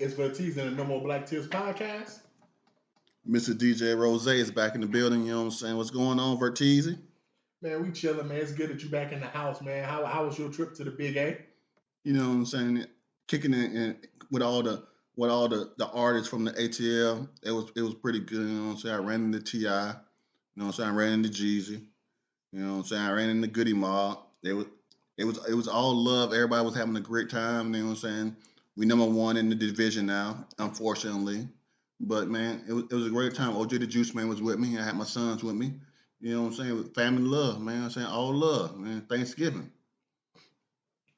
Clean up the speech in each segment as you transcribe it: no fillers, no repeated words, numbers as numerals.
It's Vertiz and the No More Black Tears podcast. Mr. DJ Rose is back in the building. You know what I'm saying? What's going on, Vertizi? Man, we chilling, man. It's good that you back in the house, man. How was your trip to the Big A? You know what I'm saying? Kicking it with all the artists from the ATL. It was pretty good. You know what I'm saying? I ran into Ti. You know what I'm saying? I ran into Jeezy. You know what I'm saying? I ran into Goody Mob. It was all love. Everybody was having a great time. You know what I'm saying? We number one in the division now, unfortunately. But man, it was a great time. OJ the Juice Man was with me. I had my sons with me. You know what I'm saying? With family love, man. I'm saying all love, man. Thanksgiving.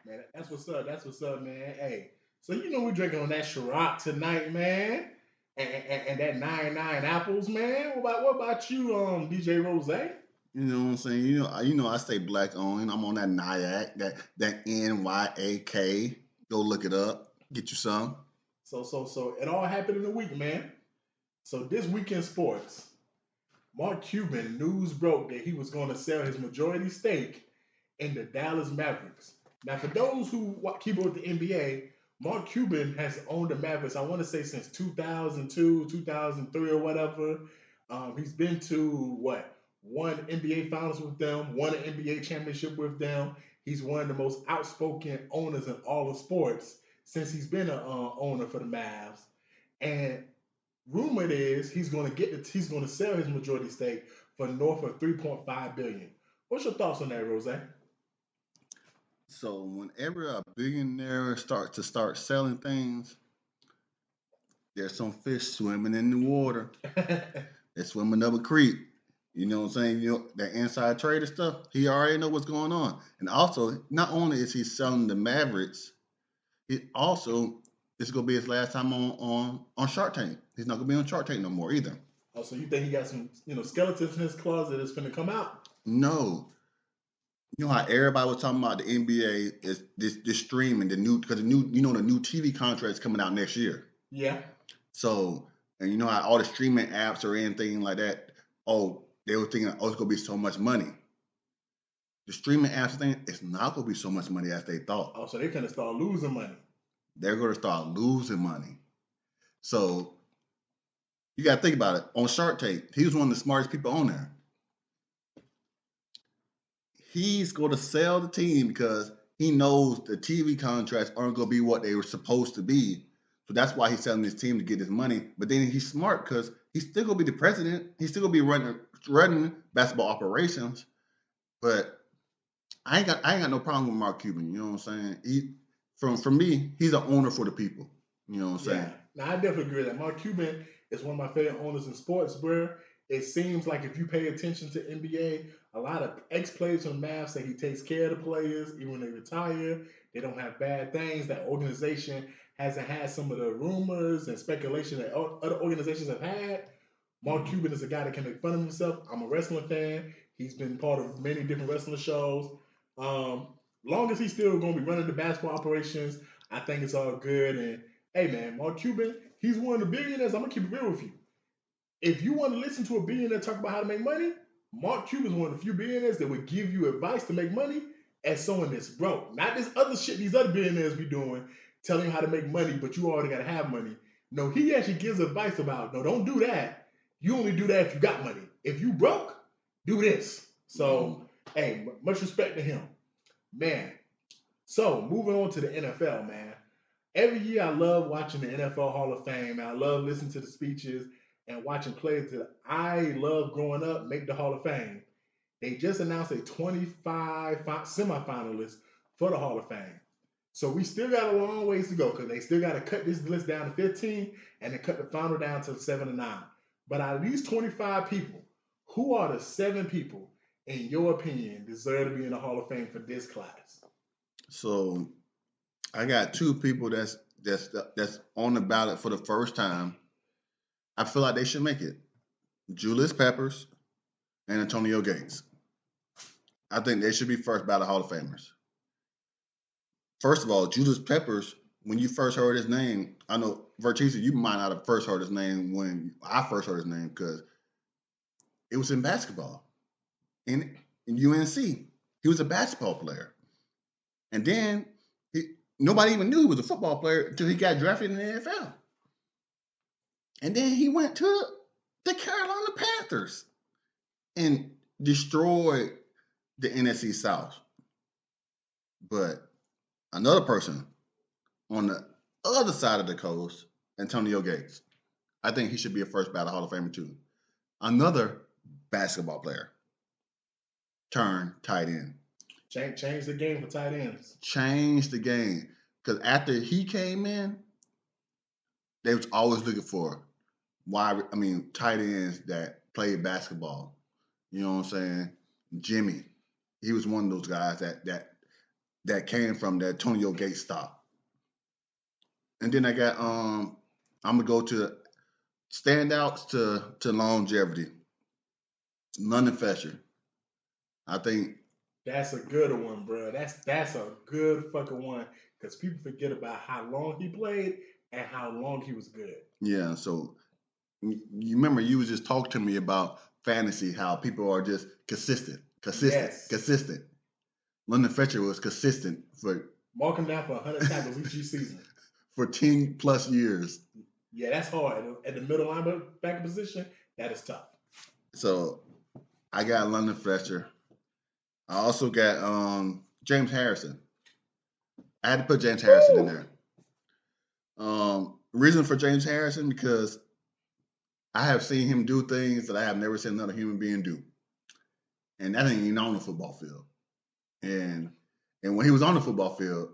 Man, that's what's up. That's what's up, man. Hey, so you know we drinking on that Ciroc tonight, man, and that 99 apples, man. What about you, DJ Rose? You know what I'm saying? You know I stay black owned. I'm on that NYAK, that NYAK. Go look it up. Get you some. So it all happened in a week, man. So this weekend sports, Mark Cuban news broke that he was going to sell his majority stake in the Dallas Mavericks. Now, for those who keep up with the NBA, Mark Cuban has owned the Mavericks, I want to say since 2002, 2003, or whatever. He's been to one NBA Finals with them, won an NBA championship with them. He's one of the most outspoken owners in all of sports since he's been an owner for the Mavs. And rumored is he's going to sell his majority stake for north of 3.5 billion. What's your thoughts on that, Rose? So whenever a billionaire start selling things, there's some fish swimming in the water. They're swimming up a creek. You know what I'm saying? You know that inside trader stuff. He already know what's going on. And also, not only is he selling the Mavericks, he also it's gonna be his last time on Shark Tank. He's not gonna be on Shark Tank no more either. Oh, so you think he got some, skeletons in his closet that's finna come out? No, you know how everybody was talking about the NBA is this streaming the new because the new TV contracts coming out next year. Yeah. So and you know how all the streaming apps or anything like that. Oh, they were thinking it's gonna be so much money. The streaming apps thing it's not gonna be so much money as they thought. Oh, so they gonna start losing money. They're gonna start losing money. So you gotta think about it. On Shark Tank, he was one of the smartest people on there. He's going to sell the team because he knows the TV contracts aren't going to be what they were supposed to be. So that's why he's selling his team to get his money. But then he's smart because he's still going to be the president. He's still going to be running basketball operations. But I ain't got no problem with Mark Cuban. You know what I'm saying? For me, he's an owner for the people. You know what I'm saying? Now I definitely agree with that. Mark Cuban is one of my favorite owners in sports, bro. It seems like if you pay attention to NBA, a lot of ex-players from the Mavs say he takes care of the players, even when they retire. They don't have bad things. That organization hasn't had some of the rumors and speculation that other organizations have had. Mark Cuban is a guy that can make fun of himself. I'm a wrestling fan. He's been part of many different wrestling shows. Long as he's still going to be running the basketball operations, I think it's all good. And hey, man, Mark Cuban, he's one of the billionaires. I'm gonna keep it real with you. If you want to listen to a billionaire talk about how to make money, Mark Cuban is one of the few billionaires that would give you advice to make money as someone that's broke. Not this other shit these other billionaires be doing, telling you how to make money, but you already got to have money. No, he actually gives advice about, no, don't do that. You only do that if you got money. If you broke, do this. So, hey, much respect to him. Man. So, moving on to the NFL, man. Every year I love watching the NFL Hall of Fame, and I love listening to the speeches and watching players that I love growing up make the Hall of Fame. They just announced a 25 semifinalists for the Hall of Fame. So we still got a long ways to go because they still got to cut this list down to 15 and then cut the final down to 7 and 9. But out of these 25 people, who are the 7 people, in your opinion, deserve to be in the Hall of Fame for this class? So I got 2 people that's on the ballot for the first time. I feel like they should make it. Julius Peppers and Antonio Gates. I think they should be first ballot Hall of Famers. First of all, Julius Peppers, when you first heard his name, I know, Vertiza, you might not have first heard his name when I first heard his name because it was in basketball. In UNC. He was a basketball player. And then Nobody even knew he was a football player until he got drafted in the NFL. And then he went to the Carolina Panthers and destroyed the NFC South. But another person on the other side of the coast, Antonio Gates. I think he should be a first ballot Hall of Famer too. Another basketball player turned tight end. Change the game for tight ends. Changed the game. Because after he came in, they was always looking for tight ends that played basketball. You know what I'm saying? Jimmy. He was one of those guys that came from the Antonio Gates stop. And then I got I'm gonna go to standouts to longevity. London Fletcher. I think that's a good one, bro. That's a good fucking one because people forget about how long he played and how long he was good. Yeah. So you remember you was just talking to me about fantasy, how people are just consistent. London Fletcher was consistent for mark him down for 100 tackles each season for 10 plus years. Yeah, that's hard. At the middle linebacker position, that is tough. So I got London Fletcher. I also got James Harrison. I had to put James Harrison in there. Reason for James Harrison, because I have seen him do things that I have never seen another human being do. And that ain't even on the football field. And when he was on the football field,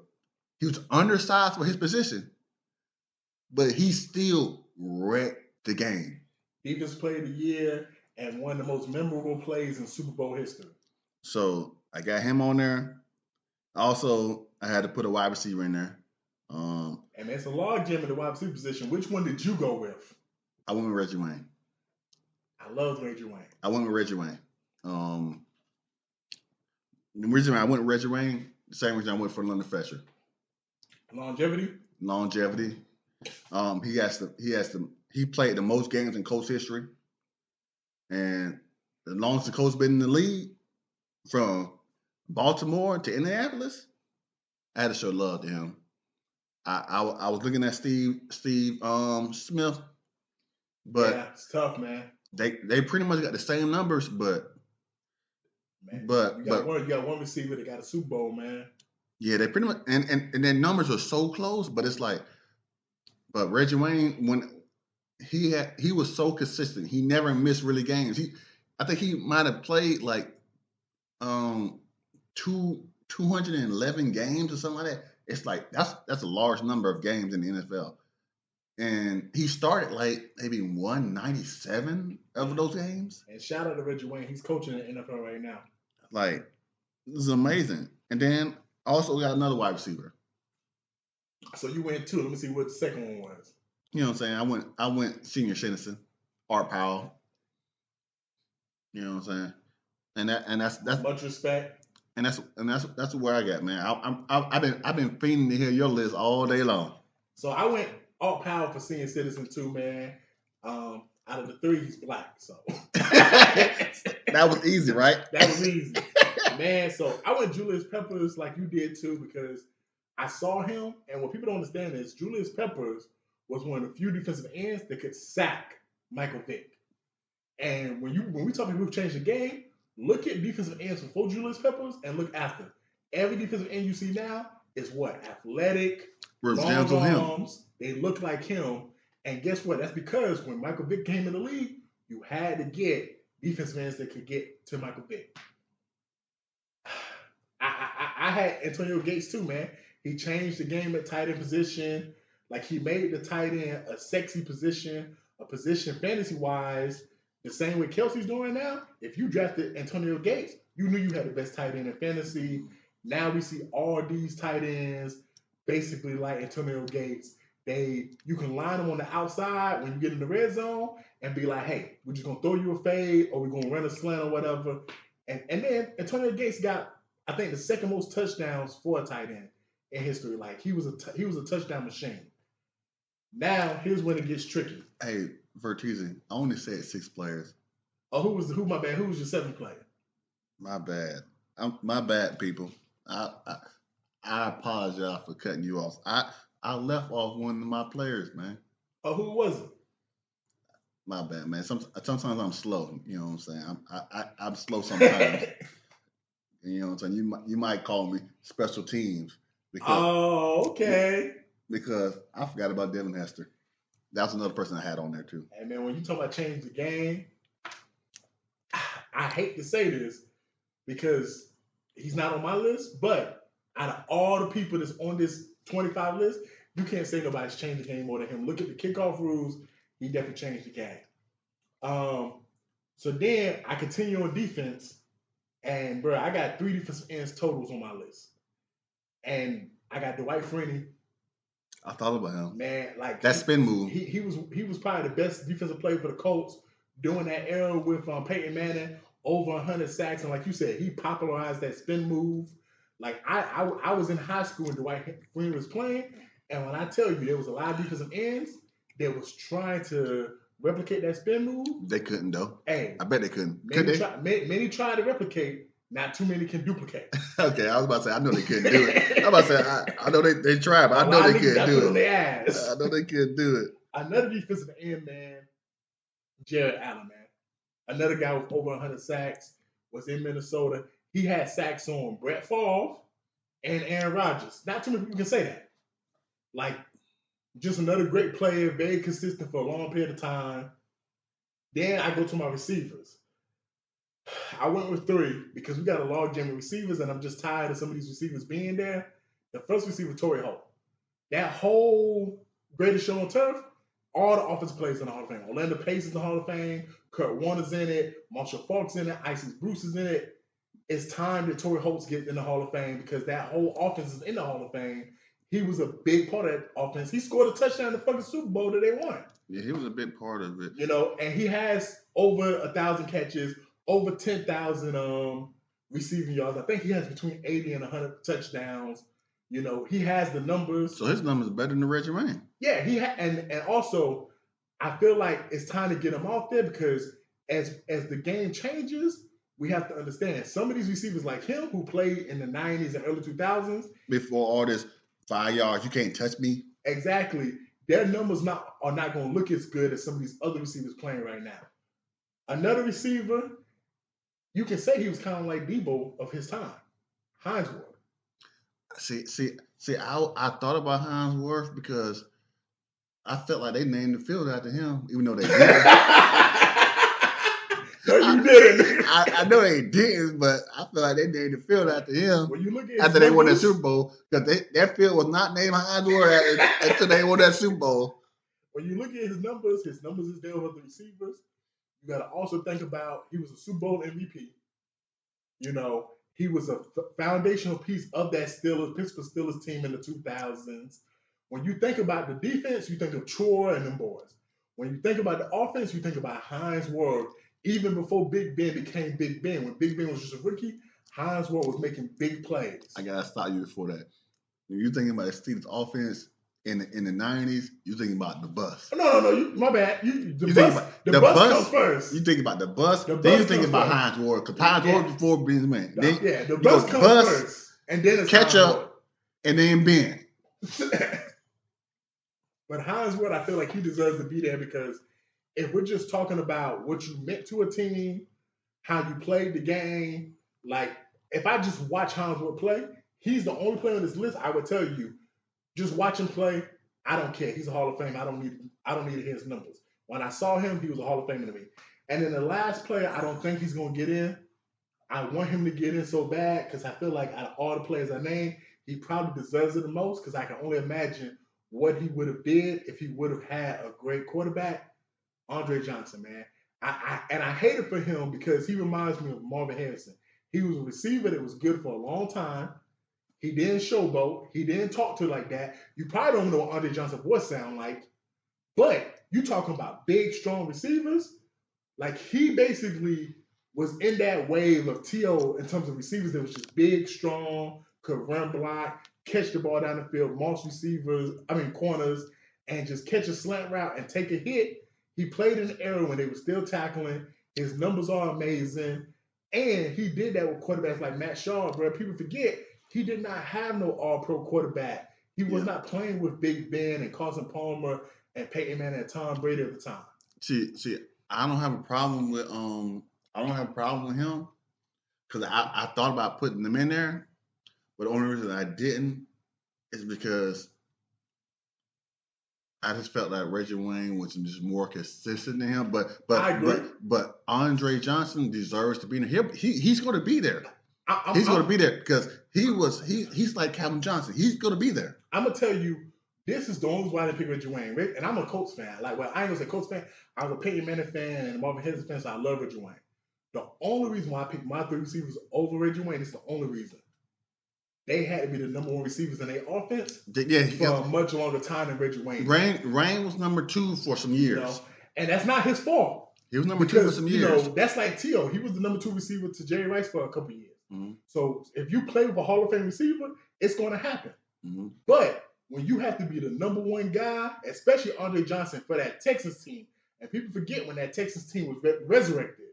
he was undersized for his position, but he still wrecked the game. Defense Player of the Year and one of the most memorable plays in Super Bowl history. So I got him on there. Also, I had to put a wide receiver in there. And it's a log jam in the wide receiver position. Which one did you go with? I went with Reggie Wayne. I love Reggie Wayne. I went with Reggie Wayne. The reason I went with Reggie Wayne, the same reason I went for London Fletcher. Longevity. He played the most games in Colts history, and the longest the Colts been in the league, from Baltimore to Indianapolis, I had to show love to him. I was looking at Steve Smith, but yeah, it's tough, man. They pretty much got the same numbers, but you got one receiver that got a Super Bowl, man. Yeah, they pretty much and their numbers are so close, but it's like, but Reggie Wayne, when he was so consistent, he never missed really games. I think he might have played like 211 games or something like that. It's like that's a large number of games in the NFL. And he started like maybe 197 of those games. And shout out to Reggie Wayne. He's coaching in the NFL right now. Like, this is amazing. And then also got another wide receiver. So you went two. Let me see what the second one was. You know what I'm saying? I went Senior Citizen, Art Powell. You know what I'm saying? And that's much respect. And that's where I got, man. I've been fiending to hear your list all day long. So I went Art Powell for Senior Citizen too, man. Out of the three, he's black, so that was easy, right? That was easy, man. So I went Julius Peppers like you did too, because I saw him, and what people don't understand is Julius Peppers was one of the few defensive ends that could sack Michael Vick. And when we talk about who changed the game, look at defensive ends before Julius Peppers and look after. Every defensive end you see now is what? Athletic, long arms. They look like him. And guess what? That's because when Michael Vick came in the league, you had to get defensive ends that could get to Michael Vick. I had Antonio Gates too, man. He changed the game at tight end position. Like, he made the tight end a sexy position, a position fantasy-wise, the same way Kelsey's doing now. If you drafted Antonio Gates, you knew you had the best tight end in fantasy. Now we see all these tight ends basically like Antonio Gates. You can line them on the outside when you get in the red zone and be like, hey, we're just going to throw you a fade or we're going to run a slant or whatever. And then Antonio Gates got, I think, the second most touchdowns for a tight end in history. Like, he was a touchdown machine. Now, here's when it gets tricky. Hey, Vertizi, I only said 6 players. Oh, my bad? Who was your 7th player? My bad. My bad, people. I I apologize for cutting you off. I left off one of my players, man. Oh, who was it? My bad, man. Sometimes I'm slow. You know what I'm saying? I'm slow sometimes. You know what I'm saying? You might call me special teams because okay. Because I forgot about Devin Hester. That's another person I had on there too. And man, when you talk about change the game, I hate to say this because he's not on my list, but out of all the people that's on this 25 list, you can't say nobody's changed the game more than him. Look at the kickoff rules. He definitely changed the game. So then I continue on defense, and bro, I got 3 defensive ends totals on my list. And I got Dwight Freeney. I thought about him. Man, like that spin move. He was probably the best defensive player for the Colts during that era with Peyton Manning, over 100 sacks, and like you said, he popularized that spin move. Like I was in high school when Dwight Freeney was playing, and when I tell you there was a lot of defensive ends that was trying to replicate that spin move. They couldn't though. Hey, I bet they couldn't. Many tried to replicate. Not too many can duplicate. Okay, I was about to say I know they couldn't do it. I was about to say I know they tried, but I know they couldn't do it. On their ass. I know they couldn't do it. Another defensive end, man, Jared Allen, man. Another guy with over 100 sacks, was in Minnesota. He had sacks on Brett Favre and Aaron Rodgers. Not too many people can say that. Like, just another great player, very consistent for a long period of time. Then I go to my receivers. I went with 3 because we got a log jam of receivers, and I'm just tired of some of these receivers being there. The first receiver, Torrey Holt. That whole greatest show on turf, all the offensive players in the Hall of Fame. Orlando Pace is in the Hall of Fame. Kurt Warner's in it. Marshall Faulk's in it. Isis Bruce is in it. It's time that Torrey Holt gets in the Hall of Fame because that whole offense is in the Hall of Fame. He was a big part of that offense. He scored a touchdown in the fucking Super Bowl that they won. Yeah, he was a big part of it. You know, and he has over 1,000 catches, over 10,000 receiving yards. I think he has between 80 and 100 touchdowns. You know, he has the numbers. So his numbers are better than Reggie Wayne. Yeah, and also I feel like it's time to get him off there because as the game changes, we have to understand some of these receivers like him who played in the 90s and early 2000s. Before all this 5 yards, you can't touch me. Exactly. Their numbers are not going to look as good as some of these other receivers playing right now. Another receiver, you can say he was kind of like Debo of his time, Hines Ward. See, I thought about Hines Ward because I felt like they named the field after him, even though they didn't. No, you didn't. I know they didn't, but I feel like they named the field after him. When you look at after they won that Super Bowl, because that field was not named Hines Ward until they won that Super Bowl. When you look at his numbers is there with the receivers. You got to also think about he was a Super Bowl MVP. You know, he was a foundational piece of that Pittsburgh Steelers team in the 2000s. When you think about the defense, you think of Troy and them boys. When you think about the offense, you think about Hines Ward. Even before Big Ben became Big Ben, when Big Ben was just a rookie, Hines Ward was making big plays. I got to stop you before that. When you're thinking about the Steelers offense in the 90s, you're thinking about the bus. No. My bad. The bus comes first. You think about the bus, then you think about Hines Ward. Because Hines Ward before Ben's man. The bus comes first. And then it's catch up, and then Ben. But Hines Ward, I feel like he deserves to be there because if we're just talking about what you meant to a team, how you played the game, like if I just watch Hines Ward play, he's the only player on this list I would tell you, just watch him play. I don't care. He's a Hall of Fame. I don't need to hear his numbers. When I saw him, he was a Hall of Famer to me. And then the last player, I don't think he's going to get in. I want him to get in so bad because I feel like out of all the players I named, he probably deserves it the most because I can only imagine what he would have did if he would have had a great quarterback. Andre Johnson, man. I hate it for him because he reminds me of Marvin Harrison. He was a receiver that was good for a long time. He didn't showboat. He didn't talk to like that. You probably don't know what Andre Johnson's voice sound like. But you talking about big, strong receivers. Like he basically was in that wave of T.O. in terms of receivers that was just big, strong, could run block, catch the ball down the field, corners, and just catch a slant route and take a hit. He played in an era when they were still tackling. His numbers are amazing. And he did that with quarterbacks like Matt Schaub, bro. People forget he did not have no All-Pro quarterback. He was not playing with Big Ben and Carson Palmer and Peyton Manning and Tom Brady at the time. See, I don't have a problem with him because I thought about putting them in there, but the only reason I didn't is because I just felt like Reggie Wayne was just more consistent than him. But Andre Johnson deserves to be in there. He's going to be there. He's going to be there because he's like Calvin Johnson. He's going to be there. I'm gonna tell you, this is the only reason why I didn't pick Reggie Wayne. And I'm a Colts fan. Like, well, I ain't gonna say Colts fan. I was a Peyton Manning fan and a Marvin Harrison fan, so I love Reggie Wayne. The only reason why I picked my 3 receivers over Reggie Wayne is the only reason. They had to be the number 1 receivers in their offense for a much longer time than Reggie Wayne. Rain was number 2 for some years. You know? And that's not his fault. He was number 2 for some years. That's like T.O. He was the number 2 receiver to Jerry Rice for a couple years. Mm-hmm. So if you play with a Hall of Fame receiver, it's going to happen. Mm-hmm. But when you have to be the number 1 guy, especially Andre Johnson for that Texas team, and people forget when that Texas team was resurrected.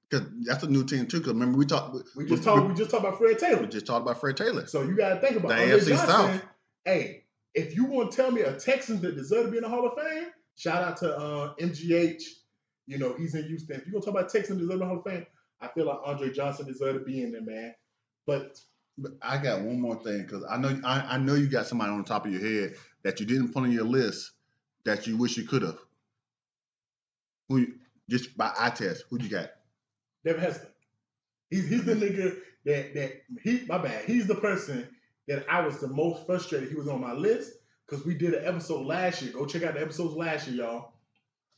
Because that's a new team too. Because remember we just talked about Fred Taylor. We just talked about Fred Taylor. So you got to think about the Andre AFC Johnson. South. Hey, if you want to tell me a Texan that deserves to be in the Hall of Fame, shout out to MGH. You know, he's in Houston. If you're gonna talk about Texans deserving the Hall of Fame, I feel like Andre Johnson deserves to be in there, man. But I got one more thing because I know you got somebody on the top of your head that you didn't put on your list that you wish you could have. Who just by eye test? Who you got? Devin Hester. He's the nigga he's the person that I was the most frustrated he was on my list because we did an episode last year. Go check out the episodes last year, y'all.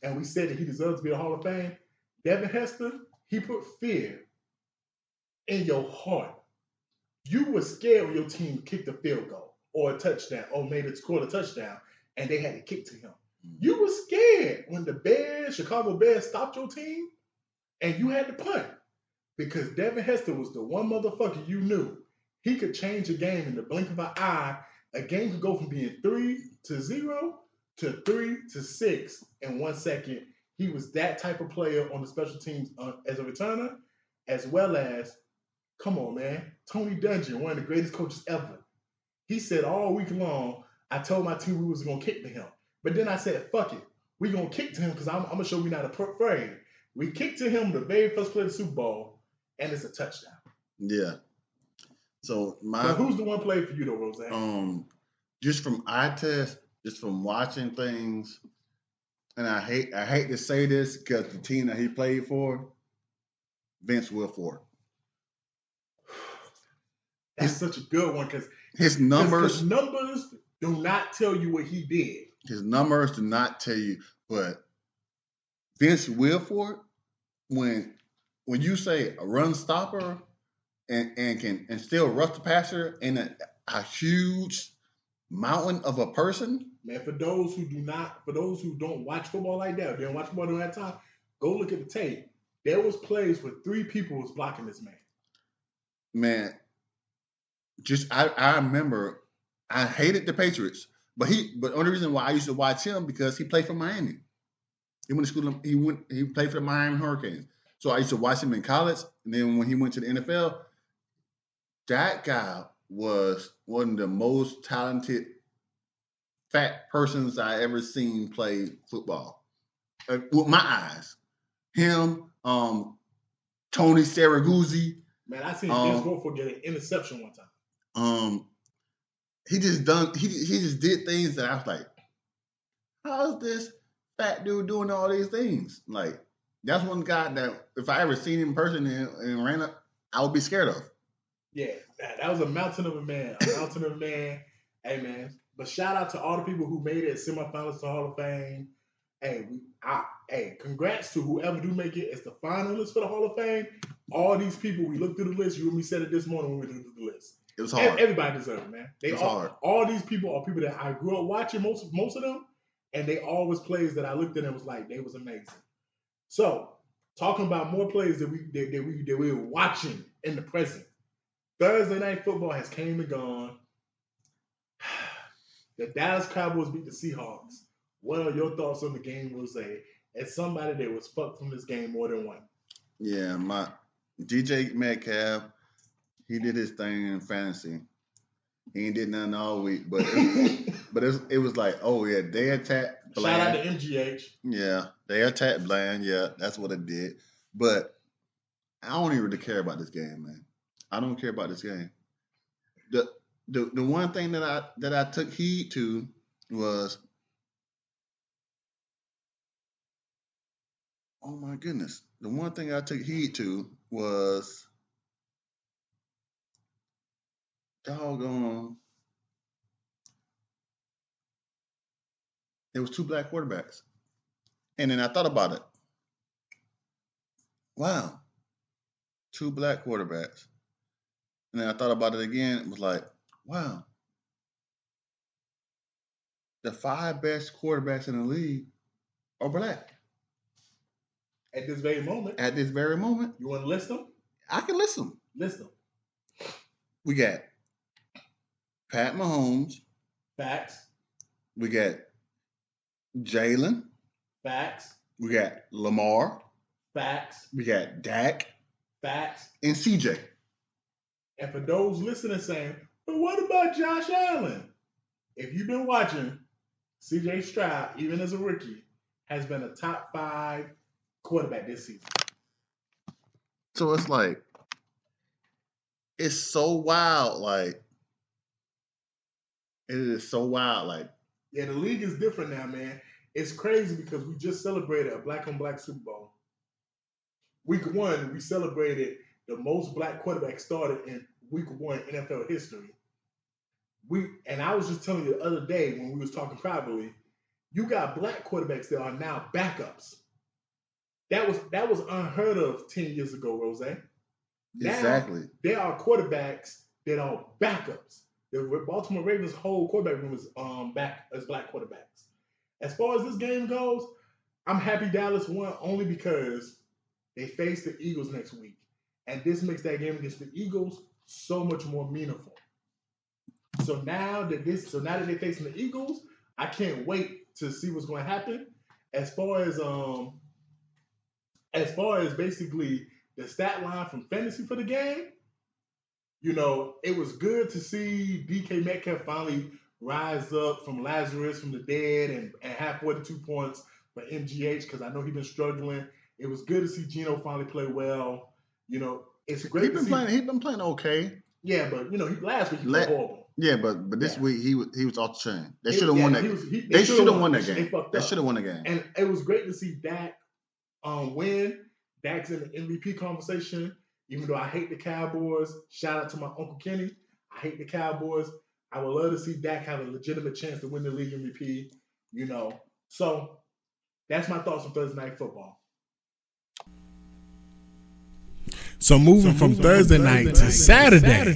And we said that he deserves to be in the Hall of Fame. Devin Hester, he put fear in your heart. You were scared when your team kicked a field goal or a touchdown or made it score a touchdown and they had to kick to him. You were scared when the Chicago Bears stopped your team and you had to punt because Devin Hester was the one motherfucker you knew. He could change a game in the blink of an eye. A game could go from being 3-0 to 3-6 in 1 second. He was that type of player on the special teams as a returner, as well as, come on, man, Tony Dungy, one of the greatest coaches ever. He said all week long, I told my team we was going to kick to him. But then I said, fuck it. We're going to kick to him because I'm going to show we're not afraid. We kicked to him the very first play of the Super Bowl, and it's a touchdown. Yeah. So who's the one play for you though, Roseanne? Just from eye test, just from watching things, and I hate to say this because the team that he played for, Vince Wilfork. That's such a good one because his numbers do not tell you what he did. His numbers do not tell you, but Vince Wilfork, when you say a run stopper and can still rush the passer in a huge mountain of a person. Man, for those who don't watch football like that, or didn't watch football during that time, go look at the tape. There was plays where 3 people was blocking this man. Man, I remember I hated the Patriots, but only reason why I used to watch him because he played for Miami. He went to school. He played for the Miami Hurricanes. So I used to watch him in college, and then when he went to the NFL, that guy was one of the most talented fat persons I ever seen play football with my eyes. Him, Tony Saraguzi. Man, I seen Vince Wilfork get an interception one time. He just did things that I was like, how is this fat dude doing all these things? Like, that's one guy that if I ever seen him in person and ran up, I would be scared of. Yeah, that was a mountain of a man. Hey, man. But shout out to all the people who made it semifinals to Hall of Fame. Hey, congrats to whoever do make it as the finalists for the Hall of Fame. All these people, we looked through the list. You and me said it this morning when we looked through the list. It was hard. Everybody deserved it, man. It was hard. All these people are people that I grew up watching, most of them, and they always plays that I looked at and was like, they was amazing. So, talking about more plays that we were watching in the present. Thursday Night Football has came and gone. The Dallas Cowboys beat the Seahawks. What are your thoughts on the game, Rose? As somebody that was fucked from this game more than one. Yeah, my DJ Metcalf, he did his thing in fantasy. He ain't did nothing all week, but it was like, oh yeah, they attacked Bland. Shout out to MGH. Yeah, they attacked Bland. Yeah, that's what it did. But I don't even really care about this game, man. I don't care about this game. The one thing that I took heed to was, oh my goodness, the one thing I took heed to was doggone. There was two black quarterbacks, and then I thought about it. Wow, two black quarterbacks, and then I thought about it again. It was like, wow, the 5 best quarterbacks in the league are black. At this very moment. At this very moment. You want to list them? I can list them. List them. We got Pat Mahomes. Facts. We got Jalen. Facts. We got Lamar. Facts. We got Dak. Facts. And CJ. And for those listening saying, but what about Josh Allen? If you've been watching, CJ Stroud, even as a rookie, has been a top 5 quarterback this season. So it's like, it's so wild. Like, it is so wild. Like, yeah, the league is different now, man. It's crazy because we just celebrated a black-on-black Super Bowl. Week 1, we celebrated the most black quarterbacks started in Week 1 NFL history. And I was just telling you the other day when we was talking privately, you got black quarterbacks that are now backups. That was unheard of 10 years ago, Rose. Exactly. Now, there are quarterbacks that are backups. The Baltimore Ravens' whole quarterback room is back as black quarterbacks. As far as this game goes, I'm happy Dallas won only because they face the Eagles next week. And this makes that game against the Eagles so much more meaningful. So now that they're facing the Eagles, I can't wait to see what's going to happen. As far as basically the stat line from fantasy for the game, you know, it was good to see DK Metcalf finally rise up from Lazarus from the dead and have 42 points for MGH because I know he's been struggling. It was good to see Geno finally play well. You know, it's great. He's been playing okay. Yeah, but you know, last week he played horrible. Yeah, but this week he was off the chain. They should have won that. They should have won that game. They should have won the game. And it was great to see Dak win. Dak's in the MVP conversation. Even though I hate the Cowboys, shout out to my Uncle Kenny. I hate the Cowboys. I would love to see Dak have a legitimate chance to win the league MVP. You know, so that's my thoughts on Thursday Night Football. So moving from Thursday night to Saturday,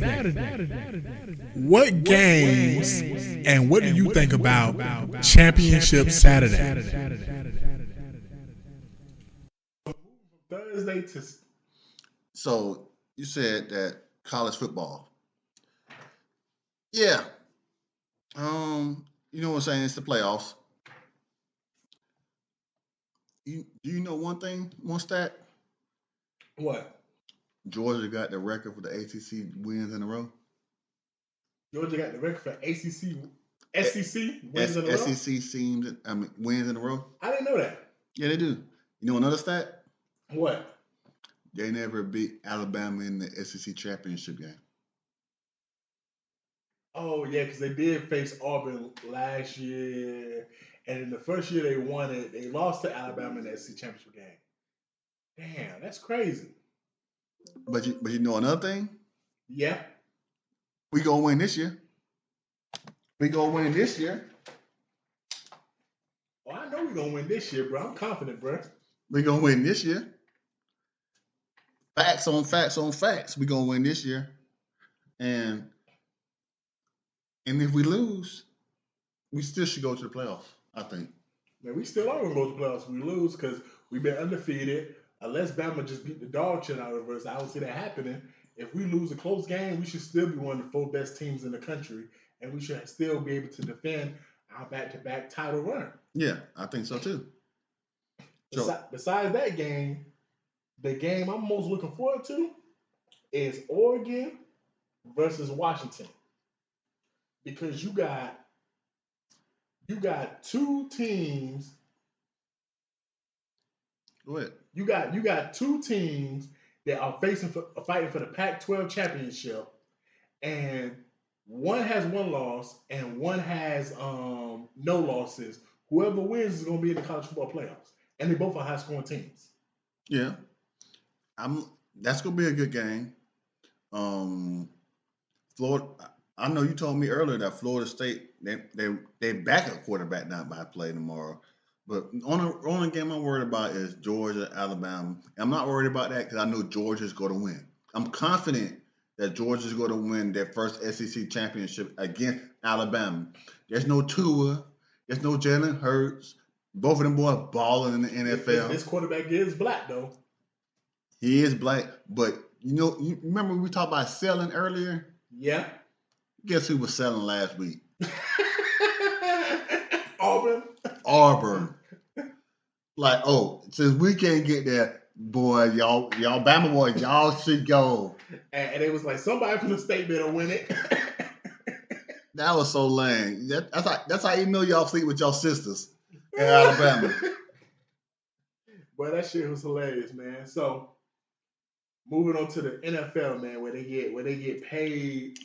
what games and what do you think about Championship Saturday? Thursday to. So you said that college football. Yeah. You know what I'm saying? It's the playoffs. Do you know one stat? What? Georgia got the record for the ACC wins in a row. Georgia got the record for SEC wins in a row? SEC wins in a row. I didn't know that. Yeah, they do. You know another stat? What? They never beat Alabama in the SEC championship game. Oh, yeah, because they did face Auburn last year. And in the first year they won it, they lost to Alabama in the SEC championship game. Damn, that's crazy. But you know another thing? Yeah. We gonna win this year. Oh, I know we're gonna win this year, bro. I'm confident, bro. We gonna win this year. Facts on facts on facts. We gonna win this year. And if we lose, we still should go to the playoffs, I think. Man, we still are gonna go to the playoffs if we lose because we've been undefeated. Unless Bama just beat the dog shit out of us, I don't see that happening. If we lose a close game, we should still be one of the 4 best teams in the country, and we should still be able to defend our back-to-back title run. Yeah, I think so too. Besides that game, the game I'm most looking forward to is Oregon versus Washington. because you got two teams. Go ahead. You got two teams that are fighting for the Pac-12 championship, and one has one loss and one has no losses. Whoever wins is going to be in the college football playoffs, and they both are high-scoring teams. Yeah, that's going to be a good game. Florida. I know you told me earlier that Florida State they back a quarterback not by play tomorrow. But only game I'm worried about is Georgia, Alabama. I'm not worried about that because I know Georgia's going to win. I'm confident that Georgia's going to win their first SEC championship against Alabama. There's no Tua. There's no Jalen Hurts. Both of them boys balling in the NFL. This quarterback is black, though. He is black. But, you remember we talked about selling earlier? Yeah. Guess who was selling last week? Auburn. Like, since we can't get there, boy, y'all Bama boys, y'all should go. And it was like somebody from the state better win it. That was so lame. That's how you know y'all sleep with y'all sisters in Alabama. But that shit was hilarious, man. So moving on to the NFL, man, where they get paid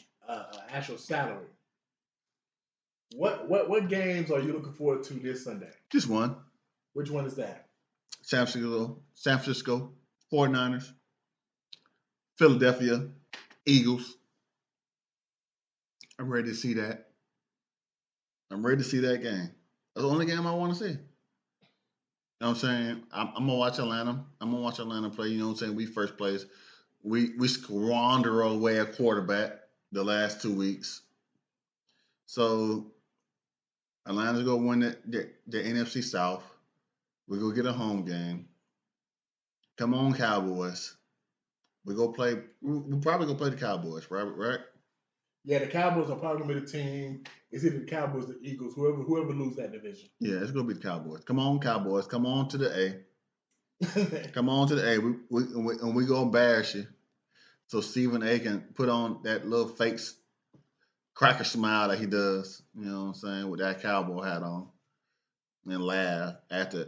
actual salary. What games are you looking forward to this Sunday? Just one. Which one is that? San Francisco 49ers, Philadelphia Eagles. I'm ready to see that. I'm ready to see that game. That's the only game I want to see. You know what I'm saying? I'm going to watch Atlanta. I'm going to watch Atlanta play. You know what I'm saying? We first place. We squander away a quarterback the last 2 weeks. So Atlanta's going to win the NFC South. We're going to get a home game. Come on, Cowboys. We're probably going to play the Cowboys, right? Yeah, the Cowboys are probably going to be the team. It's either the Cowboys or the Eagles, whoever lose that division. Yeah, it's going to be the Cowboys. Come on, Cowboys. Come on to the A. Come on to the A. We going to embarrass you. So Stephen A can put on that little fake cracker smile that he does, you know what I'm saying, with that cowboy hat on, and laugh after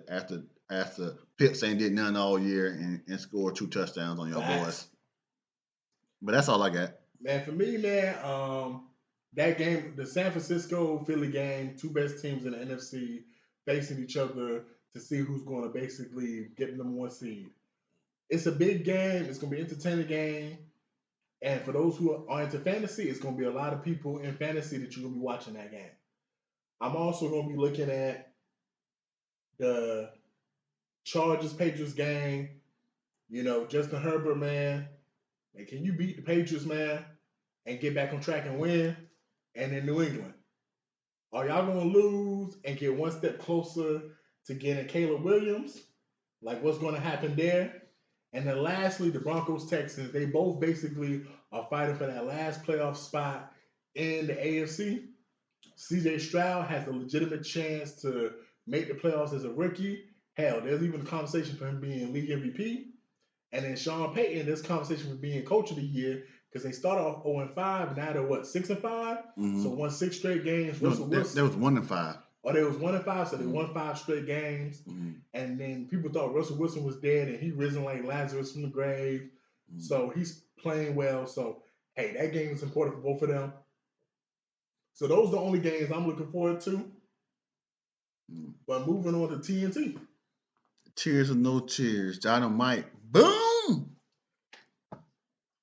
Pips ain't did nothing all year and scored 2 touchdowns on your boys. But that's all I got. Man, for me, man, that game, the San Francisco Philly game, two best teams in the NFC facing each other to see who's going to basically get the number 1 seed. It's a big game. It's going to be an entertaining game. And for those who are into fantasy, it's going to be a lot of people in fantasy that you're going to be watching that game. I'm also going to be looking at the Chargers-Patriots game. You know, Justin Herbert, man. And can you beat the Patriots, man, and get back on track and win? And in New England, are y'all going to lose and get one step closer to getting Caleb Williams? Like, what's going to happen there? And then lastly, the Broncos-Texans, they both basically are fighting for that last playoff spot in the AFC. CJ Stroud has a legitimate chance to make the playoffs as a rookie. Hell, there's even a conversation for him being league MVP. And then Sean Payton, there's conversation for being coach of the year because they started off 0-5, and now they're 6-5? Mm-hmm. So won 6 straight games. Russell Wilson. There was 1-5. Or there was 1-5, so they won 5 straight games. Mm-hmm. And then people thought Russell Wilson was dead, and he risen like Lazarus from the grave. Mm-hmm. So he's playing well. So, hey, that game is important for both of them. So those are the only games I'm looking forward to. Mm-hmm. But moving on to TNT. Tears or no tears. Dynamite. Boom!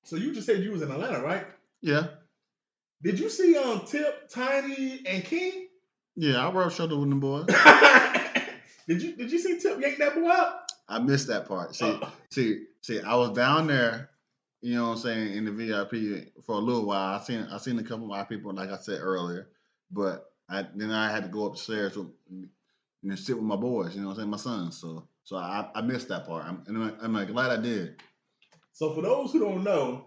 So you just said you was in Atlanta, right? Yeah. Did you see Tip, Tiny, and King? Yeah, I rubbed shoulders with them boys. Did you see Tip yank that boy up? I missed that part. See, I was down there, you know what I'm saying, in the VIP for a little while. I seen a couple of my people, like I said earlier, but then I had to go upstairs and sit with my boys, you know what I'm saying, my sons. So I missed that part. I'm glad I did. So for those who don't know,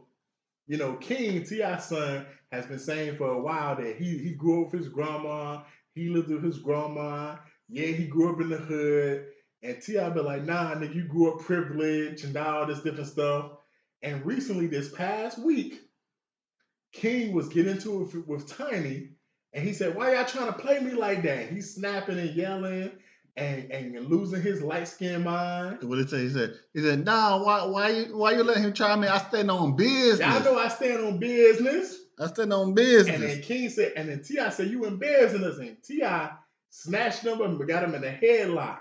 you know, King, T.I.'s son, has been saying for a while that he grew up with his grandma. He lived with his grandma. Yeah, he grew up in the hood. And T.I. been like, nah, nigga, you grew up privileged and all this different stuff. And recently, this past week, King was getting into it with Tiny. And he said, "Why y'all trying to play me like that?" He's snapping and yelling and losing his light skinned mind. What did he say? He said, "Nah, why you letting him try me? I stand on business. Y'all know I stand on business. I stand on business." And then King said, and then T.I. said, "You embarrassing us." And T.I. snatched him up and got him in a headlock.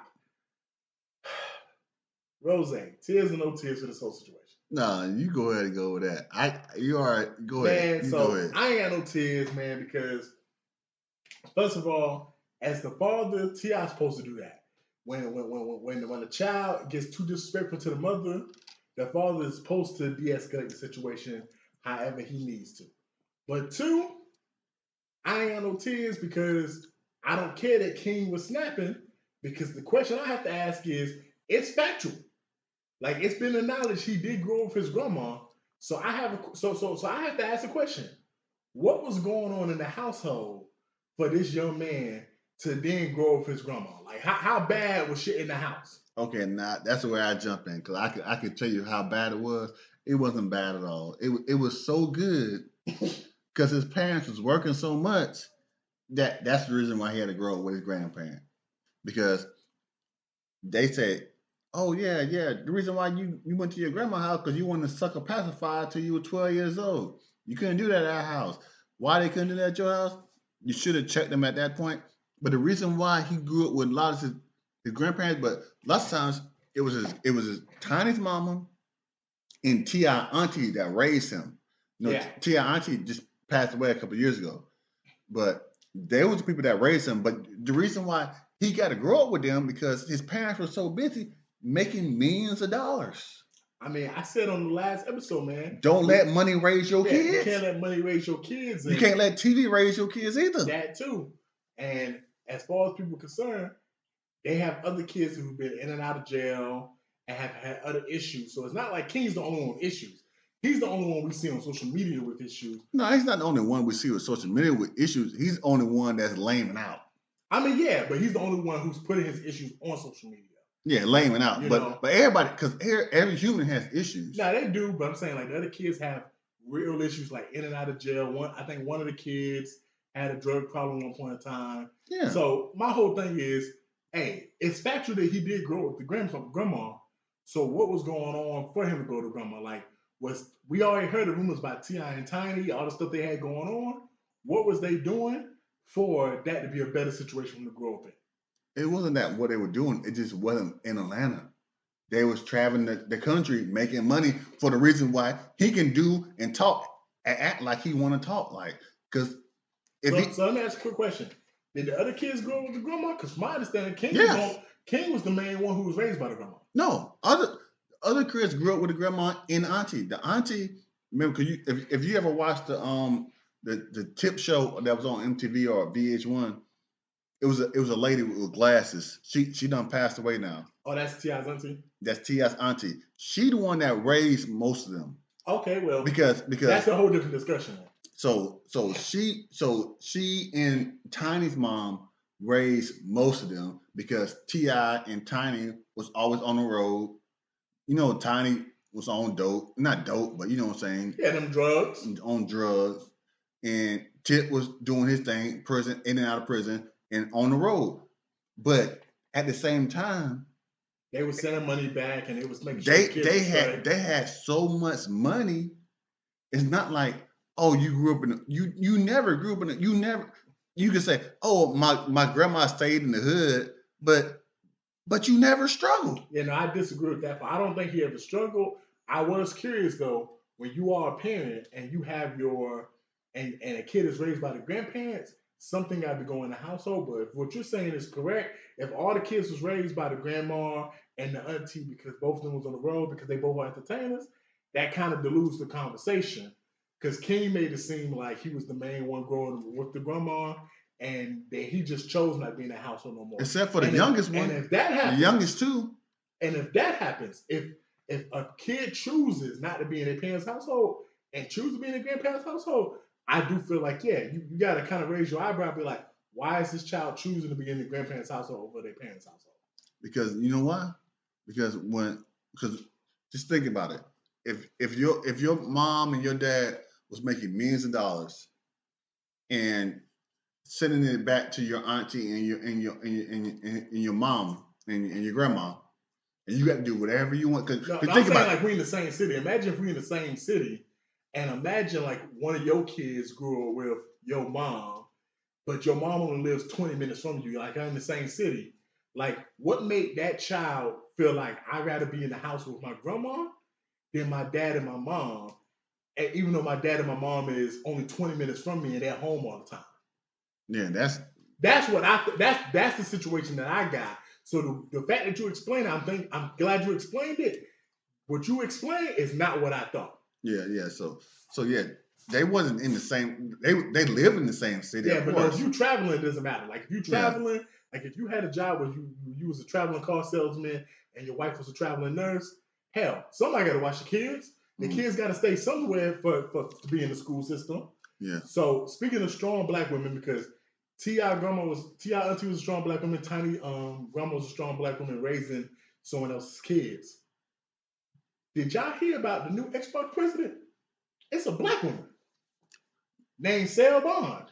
Rose, tears or no tears for this whole situation? Nah, you go ahead and go with that. You all right? Go ahead. Man, go ahead. I ain't got no tears, man, because first of all, as the father, T.I. supposed to do that. When the child gets too disrespectful to the mother, the father is supposed to de-escalate the situation however he needs to. But two, I ain't got no tears because I don't care that King was snapping, because the question I have to ask is, it's factual. Like, it's been acknowledged he did grow up with his grandma. So I have I have to ask the question: what was going on in the household for this young man to then grow up with his grandma? Like, how bad was shit in the house? Okay, now that's where I jump in, because I could tell you how bad it was. It wasn't bad at all. It was so good because his parents was working so much that's the reason why he had to grow up with his grandparent, because they said, "Oh yeah, the reason why you went to your grandma's house because you wanted to suck a pacifier till you were 12 years old. You couldn't do that at our house. Why they couldn't do that at your house? You should have checked them at that point." But the reason why he grew up with a lot of his grandparents, but lots of times it was his Tiny's mama and T.I. auntie that raised him. T.I. auntie just passed away a couple of years ago, but they were the people that raised him. But the reason why he got to grow up with them because his parents were so busy making millions of dollars. I mean, I said on the last episode, man, don't let money raise your kids. You can't let money raise your kids. You can't let TV raise your kids either. That too. And as far as people are concerned, they have other kids who've been in and out of jail and have had other issues. So it's not like King's the only one with issues. He's the only one we see on social media with issues. No, he's not the only one we see with social media with issues. He's the only one that's laming out. I mean, yeah, but he's the only one who's putting his issues on social media. Yeah, laming out. But everybody, because every human has issues. Nah, they do, but I'm saying like the other kids have real issues, like in and out of jail. I think one of the kids had a drug problem at one point in time. Yeah. So my whole thing is, hey, it's factual that he did grow up with the grandma. So what was going on for him to go to grandma? Like, we already heard the rumors about T.I. and Tiny, all the stuff they had going on. What was they doing for that to be a better situation for him to grow up in? It wasn't that what they were doing. It just wasn't in Atlanta. They was traveling the country, making money for the reason why he can do and talk and act like he want to talk like. Because so let me ask a quick question. Did the other kids grow up with the grandma? Because from my understanding, King was the main one who was raised by the grandma. No, other kids grew up with the grandma and auntie. The auntie, remember, if you ever watched the tip show that was on MTV or VH1, it was a lady with glasses. She done passed away now. Oh, that's T.I.'s auntie? That's T.I.'s auntie. She the one that raised most of them. Okay, well, because that's a whole different discussion. So she and Tiny's mom raised most of them because T.I. and Tiny was always on the road. You know, Tiny was on dope. Not dope, but you know what I'm saying. Yeah, them drugs. On drugs. And Tip was doing his thing, prison, in and out of prison, and on the road. But at the same time, they were sending money back, and it was making sure they had so much money. It's not like, oh, you grew up in you never grew up in you can say, oh, my grandma stayed in the hood, but you never struggled. Yeah, no, I disagree with that. But I don't think he ever struggled. I was curious though, when you are a parent and you have and a kid is raised by the grandparents, something got to go in the household. But if what you're saying is correct, if all the kids was raised by the grandma and the auntie because both of them was on the road because they both were entertainers, that kind of dilutes the conversation. Because King made it seem like he was the main one growing up with the grandma, and that he just chose not to be in the household no more. Except for the youngest one. And if that happens, the youngest too. And if that happens, if a kid chooses not to be in their parents' household and chooses to be in their grandparents' household, I do feel like, yeah, you got to kind of raise your eyebrow and be like, why is this child choosing to be in the grandparents' household over their parents' household? Because you know why? Because just think about it. If your mom and your dad was making millions of dollars, and sending it back to your auntie and your mom and your grandma, and you got to do whatever you want. Because No, think I'm saying about like we in the same city. Imagine if we in the same city, and imagine like one of your kids grew up with your mom, but your mom only lives 20 minutes from you. Like I'm in the same city. Like what made that child feel like I'd rather be in the house with my grandma than my dad and my mom? And even though my dad and my mom is only 20 minutes from me and they're home all the time. Yeah, That's what that's the situation that I got. So the fact that you explained it, I'm glad you explained it. What you explained is not what I thought. yeah. So yeah, they wasn't in the same. They live in the same city. Yeah, of but course. no, if you traveling, it doesn't matter. Like if you traveling, like if you had a job where you was a traveling car salesman and your wife was a traveling nurse, hell, somebody got to watch the kids. The kids got to stay somewhere for to be in the school system. Yeah. So speaking of strong black women, because T.I. auntie was a strong black woman, Tiny grandma was a strong black woman raising someone else's kids. Did y'all hear about the new Xbox president? It's a black woman named Sarah Bond.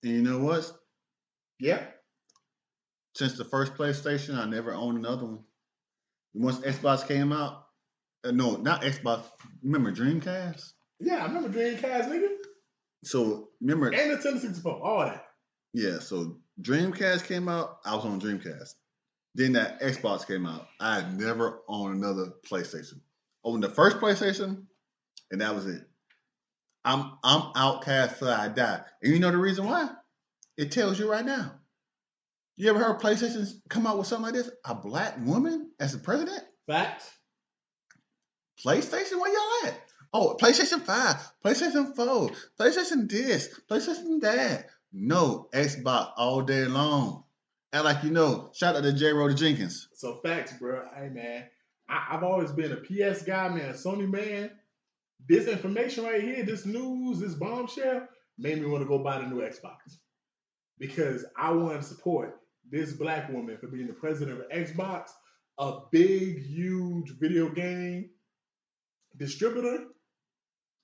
And you know what? Yeah. Since the first PlayStation, I never owned another one. Once Xbox came out, no, not Xbox. Remember Dreamcast? Yeah, I remember Dreamcast, nigga. So remember, and the Nintendo 64, all that. Yeah, so Dreamcast came out. I was on Dreamcast. Then that Xbox came out. I had never owned another PlayStation. Owned the first PlayStation, and that was it. I'm outcast till I die. And you know the reason why? It tells you right now. You ever heard PlayStation come out with something like this? A black woman as the president? Facts. PlayStation? Where y'all at? Oh, PlayStation 5, PlayStation 4, PlayStation this, PlayStation that. No, Xbox all day long. And like you know, shout out to J. Rhoda Jenkins. So facts, bro. Hey, man. I've always been a PS guy, man, a Sony man. This information right here, this news, this bombshell, made me want to go buy the new Xbox. Because I want to support this black woman for being the president of Xbox, a big, huge video game distributor.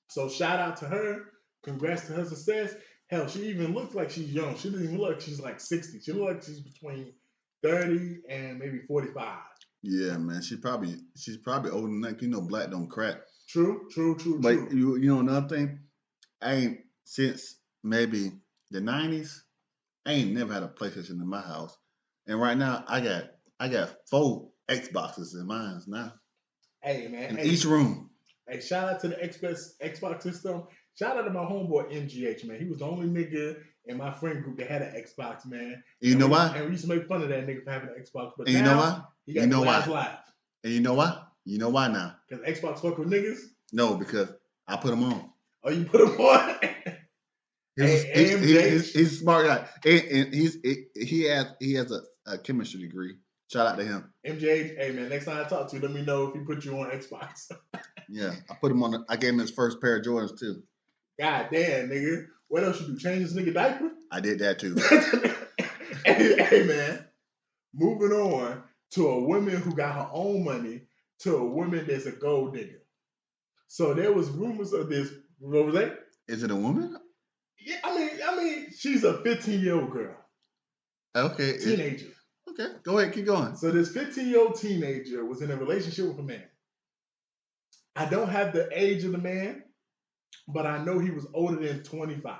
So shout out to her. Congrats to her success. Hell, she even looks like she's young. She doesn't even look like she's like 60. She looks like she's between 30 and maybe 45. Yeah, man. She's probably older than that. You know, black don't crack. True. But you know another thing? I ain't since maybe the 90s, I ain't never had a PlayStation in my house. And right now I got 4 Xboxes in mine now. Hey man. In each room. Hey, shout out to the Xbox system. Shout out to my homeboy MGH, man. He was the only nigga in my friend group that had an Xbox, man. You know why? And we used to make fun of that nigga for having an Xbox. But and you know why? He got the last life. And you know why? You know why now? Because Xbox fuck with niggas? No, because I put him on. Oh, you put him on? He's a smart guy. And he has a chemistry degree. Shout out to him. MJH, hey man, next time I talk to you, let me know if he put you on Xbox. Yeah, I put him on. I gave him his first pair of Jordans too. God damn, nigga. What else you do? Change this nigga diaper? I did that too. hey man, moving on to a woman who got her own money to a woman that's a gold digger. So there was rumors of this. What was that? Is it a woman? Yeah, I mean, she's a 15-year-old girl. Okay. Teenager. Okay, go ahead, keep going. So this 15-year-old teenager was in a relationship with a man. I don't have the age of the man, but I know he was older than 25.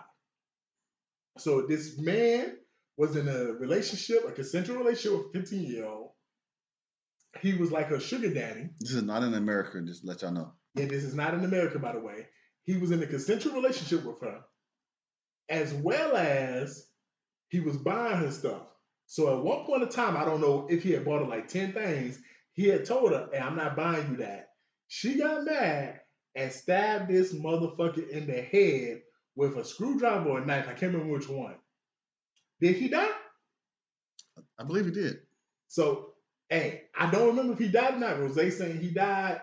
So this man was in a relationship, a consensual relationship with a 15-year-old. He was like a sugar daddy. This is not in America, just to let y'all know. Yeah, this is not in America, by the way. He was in a consensual relationship with her, as well as he was buying her stuff. So at one point in time, I don't know if he had bought her like 10 things, he had told her, hey, I'm not buying you that. She got mad and stabbed this motherfucker in the head with a screwdriver or a knife. I can't remember which one. Did he die? I believe he did. So, hey, I don't remember if he died or not. Rose saying he died.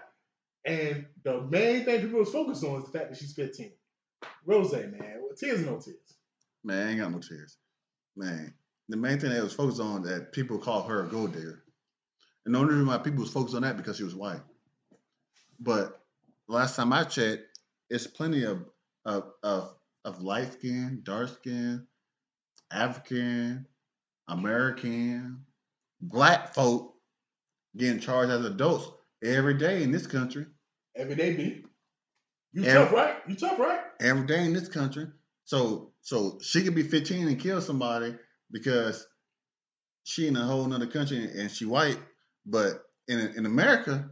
And the main thing people was focused on is the fact that she's 15. Rose, man, tears or no tears? Man, I ain't got no tears. Man, the main thing that was focused on that people call her a gold digger. And the only reason why people was focused on that because she was white. But last time I checked, it's plenty of light skin, dark skin, African, American, black folk getting charged as adults every day in this country. Every day, B. You Every- tough, right? You tough, right? Every day in this country. So she could be 15 and kill somebody because she in a whole nother country and she white. But in America,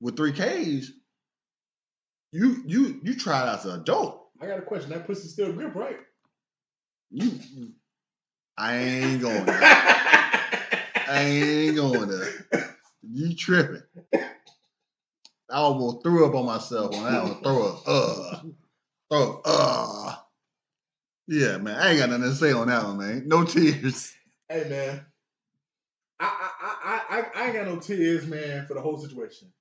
with 3 Ks, you tried as an adult. I got a question. That pussy still grip, right? I ain't going there. I ain't going there. You tripping. I almost threw up on myself on that one. Throw up. Yeah, man. I ain't got nothing to say on that one, man. No tears. Hey, man. I ain't got no tears, man, for the whole situation.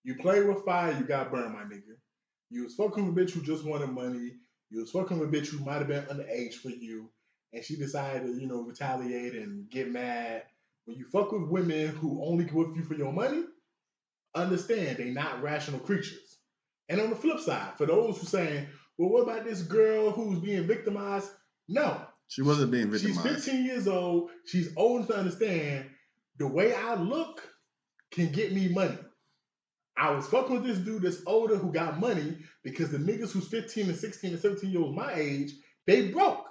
You play with fire, you got burned, my nigga. You was fucking with a bitch who just wanted money. You was fucking with a bitch who might have been underage for you. And she decided to, retaliate and get mad. When you fuck with women who only with you for your money, understand they not rational creatures. And on the flip side, for those who saying, well, what about this girl who's being victimized? No. She wasn't being victimized. She's 15 years old. She's old enough to understand the way I look can get me money. I was fucking with this dude that's older who got money because the niggas who's 15 and 16 and 17 years old my age, they broke.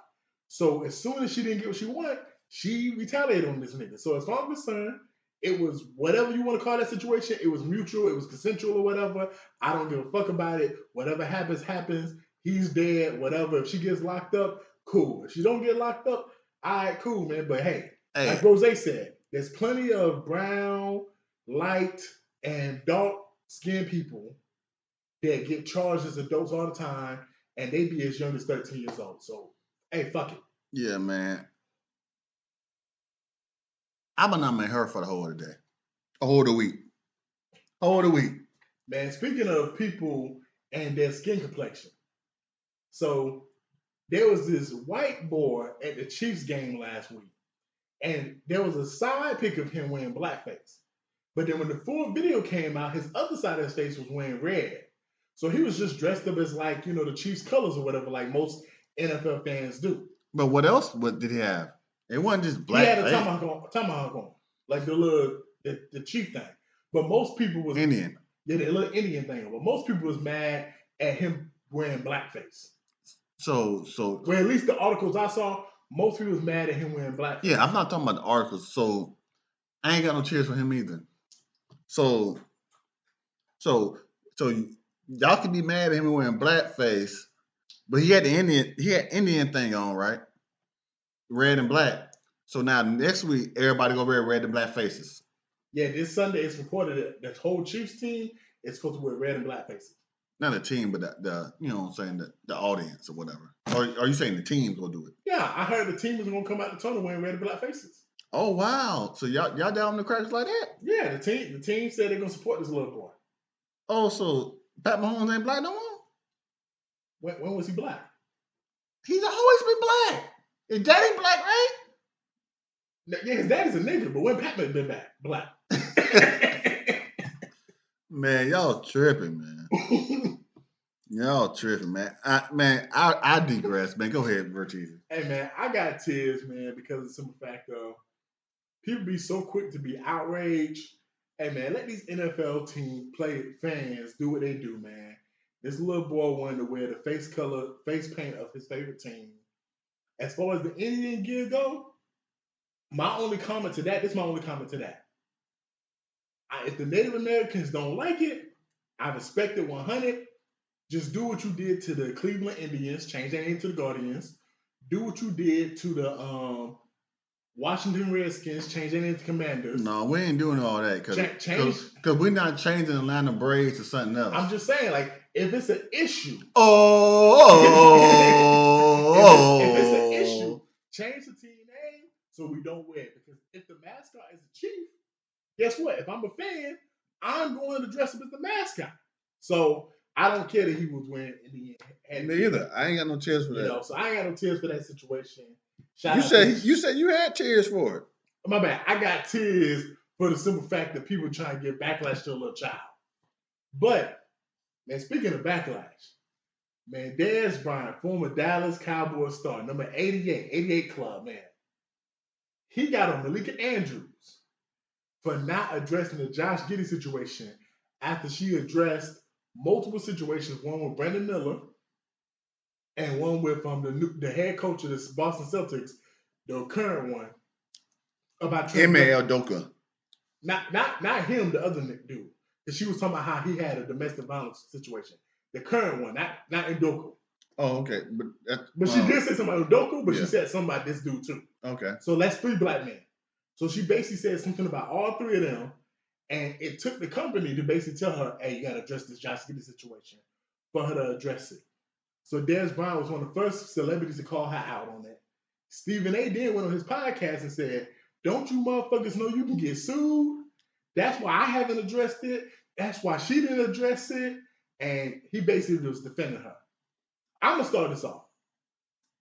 So as soon as she didn't get what she wanted, she retaliated on this nigga. So as far as I'm concerned, it was whatever you want to call that situation. It was mutual. It was consensual or whatever. I don't give a fuck about it. Whatever happens, happens. He's dead, whatever. If she gets locked up, cool. If she don't get locked up, all right, cool, man. But hey, like Rose said, there's plenty of brown, light, and dark-skinned people that get charged as adults all the time, and they be as young as 13 years old. So, hey, fuck it. Yeah, man. I'm gonna nominate her for the whole of the day. Whole of the week. Whole of the week. Man, speaking of people and their skin complexion. So, there was this white boy at the Chiefs game last week, and there was a side pic of him wearing blackface. But then when the full video came out, his other side of his face was wearing red. So he was just dressed up as like, the Chiefs colors or whatever, like most NFL fans do. But what else did he have? It wasn't just black. He had a tomahawk on, like the Chief thing. But most people was Indian. Yeah, the little Indian thing. But most people was mad at him wearing blackface. So well, at least the articles I saw, most people was mad at him wearing blackface. Yeah, I'm not talking about the articles. So I ain't got no cheers for him either. So y'all can be mad at him wearing blackface, but he had Indian thing on, right? Red and black. So now next week, everybody gonna wear red and black faces. Yeah, this Sunday it's reported that the whole Chiefs team is supposed to wear red and black faces. Not the team, but the you know what I'm saying, the audience or whatever. Or are you saying the team's gonna do it? Yeah, I heard the team was gonna come out the tunnel wearing red and black faces. Oh wow! So y'all down the cracks like that? Yeah, the team said they're gonna support this little boy. Oh, so Pat Mahomes ain't black no more? When was he black? He's always been black. His daddy black, right? Yeah, his daddy's a nigga, but when Pat been black? Man, y'all tripping, man. Y'all tripping, man. I digress, man. Go ahead, Vertiza. Hey, man, I got tears, man, because of the simple fact of people be so quick to be outraged. Hey, man, let these NFL team fans do what they do, man. This little boy wanted to wear the face paint of his favorite team. As far as the Indian gear go, this is my only comment to that. If the Native Americans don't like it, I respect it 100. Just do what you did to the Cleveland Indians, change their name to the Guardians. Do what you did to the Washington Redskins, change their name to Commanders. No, we ain't doing all that because we're not changing Atlanta Braves to something else. I'm just saying, like, if it's an issue, if it's an issue, change the team name so we don't wear it. Because if the mascot is a Chief, guess what? If I'm a fan, I'm going to dress up as the mascot. So I don't care that he was wearing Indian hat. Me either. I ain't got no tears for that. So I ain't got no tears for that situation. You said you had tears for it. My bad. I got tears for the simple fact that people trying to give backlash to a little child. But, man, speaking of backlash, Man, Dez Bryant, former Dallas Cowboys star, number 88 club, man. He got on Malika Andrews for not addressing the Josh Giddey situation after she addressed multiple situations, one with Brandon Miller and one with the head coach of the Boston Celtics, the current one, about ML Doka. Not him, the other dude. Because she was talking about how he had a domestic violence situation. The current one, not Ndoku. Oh, okay. But she did say something about Ndoku, but she said something about this dude too. Okay. So that's 3 black men. So she basically said something about all 3 of them, and it took the company to basically tell her, hey, you got to address this Josh Giddey situation for her to address it. So Dez Bryant was one of the first celebrities to call her out on that. Stephen A. then went on his podcast and said, don't you motherfuckers know you can get sued? That's why I haven't addressed it. That's why she didn't address it. And he basically was defending her. I'm going to start this off.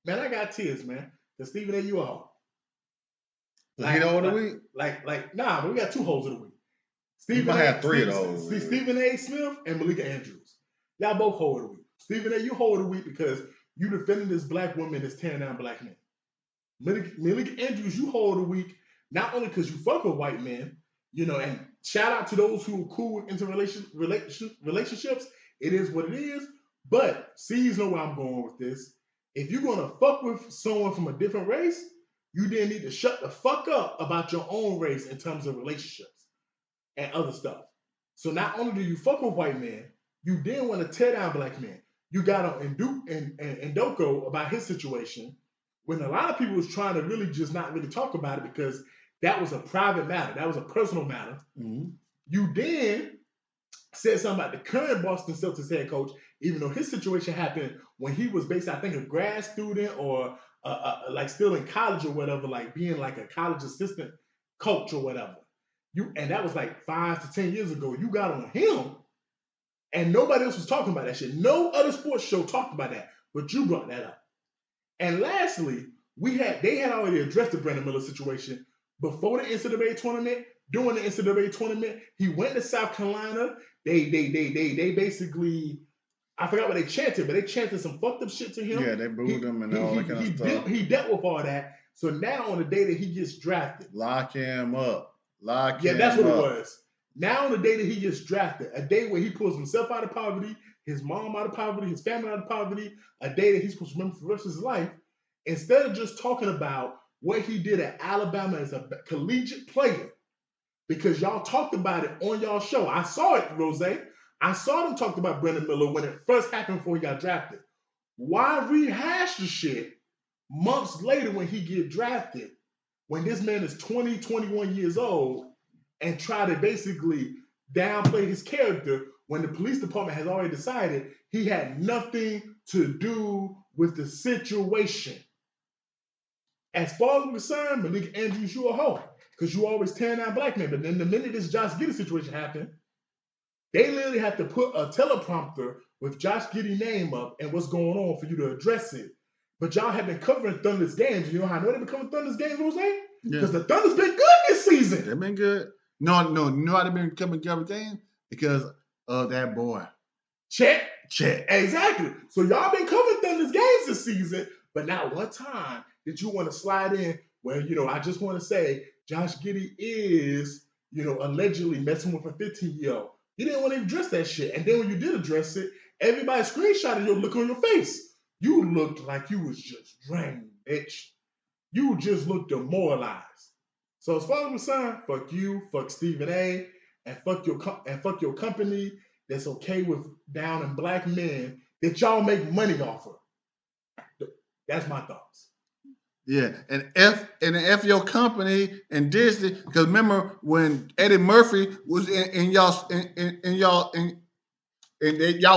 Man, I got tears, man. Because Stephen A., you a hoe. Hate of the week? Nah, but we got 2 hoes of the week. You might have 3 of those. Stephen A. Smith and Malika Andrews. Y'all both hoe of the week. Stephen A., you hoe of the week because you defending this black woman that's tearing down black men. Malika Andrews, you hoe of the week, not only because you fuck with white men, and shout out to those who are cool with relationships. It is what it is. But C's know where I'm going with this. If you're going to fuck with someone from a different race, you then need to shut the fuck up about your own race in terms of relationships and other stuff. So not only do you fuck with white men, you then want to tear down black men. You got on Ndoko about his situation when a lot of people was trying to really just not really talk about it because that was a private matter. That was a personal matter. Mm-hmm. You then said something about the current Boston Celtics head coach, even though his situation happened when he was basically, I think, a grad student or like still in college or whatever, like being like a college assistant coach or whatever. And that was like 5 to 10 years ago. You got on him and nobody else was talking about that shit. No other sports show talked about that, but you brought that up. And lastly, they had already addressed the Brandon Miller situation before the NCAA tournament. During the NCAA tournament, he went to South Carolina. They basically, I forgot what they chanted, but they chanted some fucked up shit to him. Yeah, they booed him and all that kind of stuff. He dealt with all that. So now on the day that he gets drafted. Lock him up. Yeah, that's what it was. Now on the day that he gets drafted, a day where he pulls himself out of poverty, his mom out of poverty, his family out of poverty, a day that he's supposed to remember for the rest of his life, instead of just talking about what he did at Alabama as a collegiate player, because y'all talked about it on y'all show. I saw it, Rose. I saw them talk about Brandon Miller when it first happened before he got drafted. Why rehash the shit months later when he get drafted, when this man is 20, 21 years old, and try to basically downplay his character when the police department has already decided he had nothing to do with the situation? As far as I'm concerned, Malika Andrews, you a hoe. Because you always tearing down black men. But then the minute this Josh Giddey situation happened, they literally have to put a teleprompter with Josh Giddey's name up and what's going on for you to address it. But y'all have been covering Thunder's games. You know how I know they've been covering Thunder's games, Rose? Because the Thunder's been good this season. They've been good. No, you know how they've been covering games? Because of that boy. Chet. Exactly. So y'all been covering Thunder's games this season, but not one time did you want to slide in where, I just want to say Josh Giddey is, allegedly messing with a 15-year-old. You didn't want to address that shit. And then when you did address it, everybody screenshotted your look on your face. You looked like you was just drained, bitch. You just looked demoralized. So as far as I'm concerned, fuck you, fuck Stephen A., and fuck your company that's okay with down and black men that y'all make money off of. That's my thoughts. Yeah, and F your company and Disney, because remember when Eddie Murphy was in y'all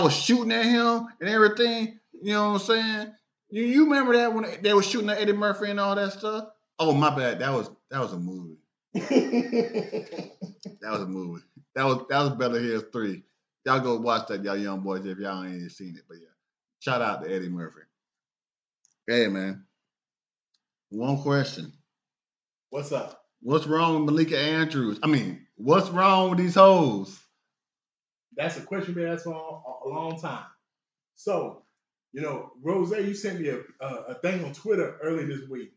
was shooting at him and everything. You know what I'm saying? You remember that when they were shooting at Eddie Murphy and all that stuff? Oh, my bad. That was a movie. That was a movie. That was Beverly Hills 3. Y'all go watch that, y'all young boys, if y'all ain't seen it. But yeah, shout out to Eddie Murphy. Hey, man. One question. What's up? What's wrong with Malika Andrews? I mean, what's wrong with these hoes? That's a question we asked for a long time. So, Rose, you sent me a thing on Twitter early this week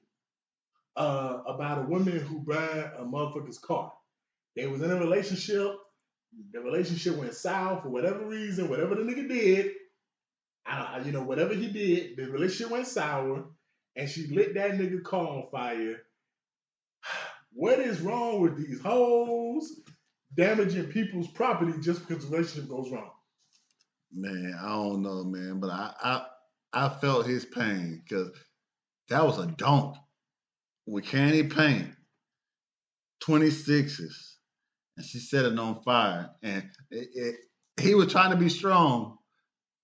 about a woman who burned a motherfucker's car. They was in a relationship. The relationship went south for whatever reason, whatever the nigga did. Whatever he did, the relationship went sour, and she lit that nigga car on fire. What is wrong with these hoes damaging people's property just because the relationship goes wrong? Man, I don't know, man, but I felt his pain because that was a donk with candy paint, 26s, and she set it on fire. And he was trying to be strong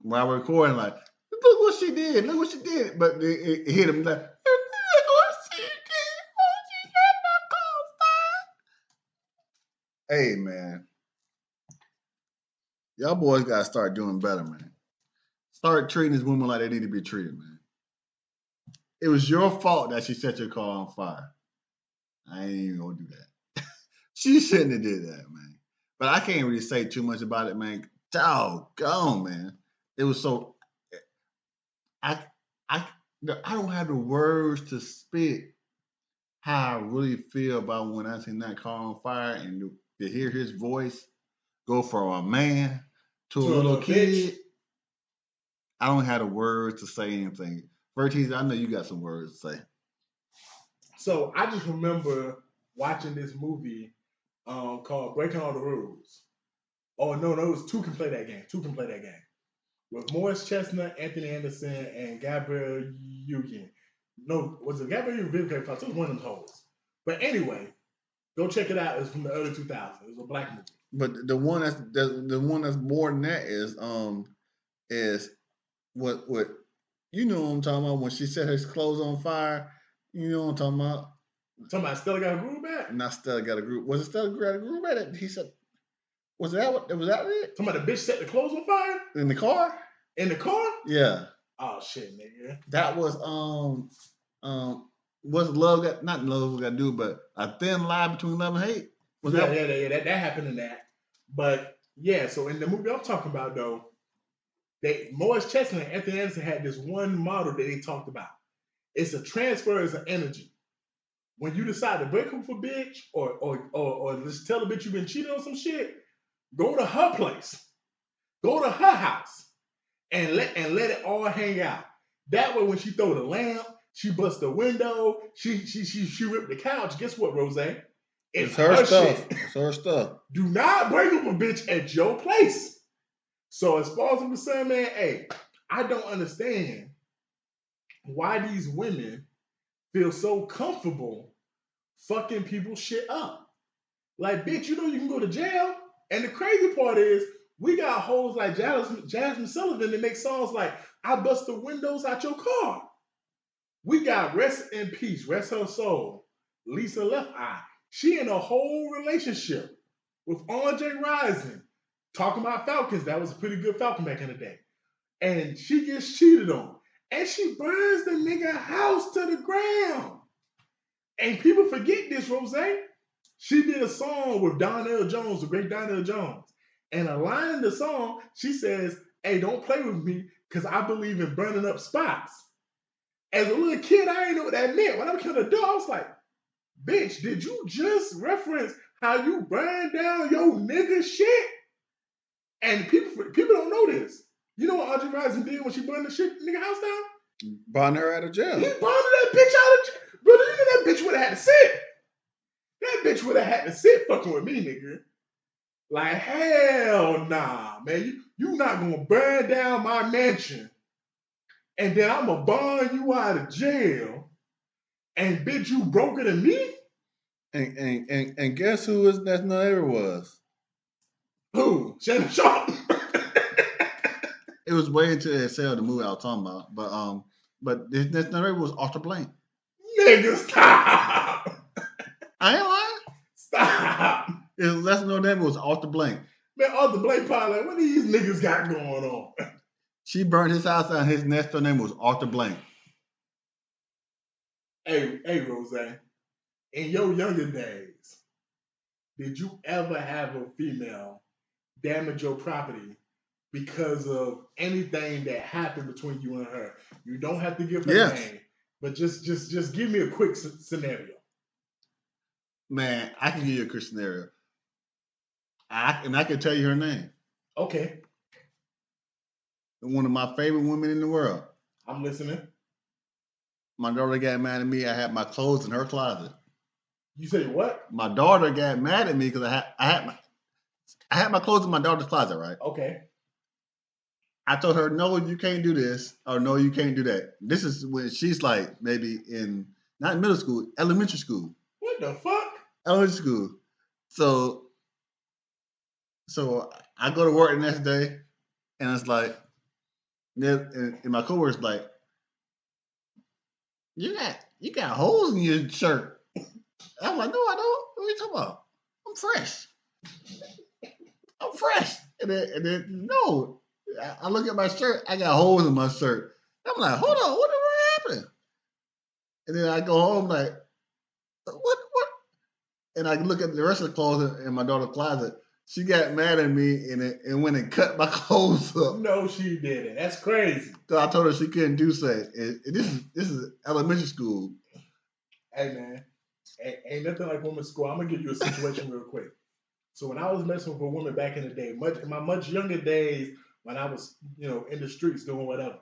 while recording, like, look what she did, look what she did. But it hit him like, look what she did, she set my car on fire. Hey, man, y'all boys got to start doing better, man. Start treating these women like they need to be treated, man. It was your fault that she set your car on fire. I ain't even gonna do that. She shouldn't have did that, man. But I can't really say too much about it, man. Doggone, man. It was so. I don't have the words to spit how I really feel about when I seen that car on fire and to hear his voice go from a man to a little kid. Bitch. I don't have the words to say anything. Vertiz, I know you got some words to say. So I just remember watching this movie called Breaking All the Rules. Oh, no, it was Two Can Play That Game. With Morris Chestnut, Anthony Anderson, and Gabrielle Union. No, was it Gabrielle Union? It was one of them hoes. But anyway, go check it out. It's from the early 2000s. It was a black movie. But the one that's more than that is what you know what I'm talking about when she set her clothes on fire. You know what I'm talking about? Talking about Stella Got a Groove Back? Not Stella Got a Groove. Was it Stella Got a Groove Back? He said, was that it? Talking about the bitch set the clothes on fire? In the car? In the car? Yeah. Oh shit, nigga. That was what's love got not love got to do, but a thin line between love and hate. That happened in that. But yeah, so in the movie I'm talking about though, Morris Chestnut and Anthony Anderson had this one model that they talked about. It's a transference of energy. When you decide to break up with a bitch or just tell a bitch you've been cheating on some shit, go to her place. Go to her house and let it all hang out. That way when she throw the lamp, she bust the window, she ripped the couch. Guess what, Rose? It's her stuff. Shit. It's her stuff. Do not break up a bitch at your place. So as far as I'm concerned, man, hey, I don't understand why these women feel so comfortable fucking people's shit up. Like, bitch, you know you can go to jail. And the crazy part is, we got hoes like Jasmine Sullivan that make songs like, I bust the windows out your car. We got rest in peace, rest her soul, Lisa Left Eye. She in a whole relationship with Andre Rison, talking about Falcons. That was a pretty good Falcon back in the day. And she gets cheated on. And she burns the nigga house to the ground. And people forget this, Rose. She did a song with Donnell Jones, the great Donnell Jones. And a line in the song, she says, hey, don't play with me because I believe in burning up spots. As a little kid, I didn't know what that meant. When I became an adult, I was like, bitch, did you just reference how you burn down your nigga shit? And people don't know this. You know what Andre Rison did when she burned the shit nigga house down? Burned her out of jail. He burned that bitch out of jail. Brother, you know that bitch would have had to sit. That bitch would have had to sit fucking with me, nigga. Like, hell nah, man. You not gonna burn down my mansion and then I'm gonna bond you out of jail and bitch, you broker than me? And guess who that neighbor was? Who? Shannon Sharp. It was way until they sell the movie I was talking about. But this neighbor was Arthur Blank. Nigga, stop. I ain't lying. Stop. That's no name. It was Arthur Blank. Man, Arthur Blank probably like, what these niggas got going on? She burned his house down. His next door name was Arthur Blank. Hey, Rose. In your younger days, did you ever have a female damage your property because of anything that happened between you and her. You don't have to give her Yes. name, but just give me a quick scenario. Man, I can give you a quick scenario. I can tell you her name. Okay, One of my favorite women in the world. I'm listening. My daughter got mad at me. I had my clothes in her closet. You say what? My daughter got mad at me because I had my clothes in my daughter's closet, right? Okay. I told her, no, you can't do this, or no, you can't do that. This is when she's like maybe not in middle school, elementary school. What the fuck? Elementary school. So I go to work the next day, and it's like, and my coworker's like, you got holes in your shirt. I'm like, no, I don't. What are you talking about? I'm fresh. And then no, I look at my shirt. I got holes in my shirt. I'm like, hold on, what happened? And then I go home like, what? And I look at the rest of the clothes in my daughter's closet. She got mad at me and went and cut my clothes up. No, she didn't. That's crazy. So I told her she couldn't do so. And this is elementary school. Hey man, ain't nothing like women's school. I'm gonna give you a situation real quick. So when I was messing with a woman back in the day, in my much younger days, when I was in the streets doing whatever.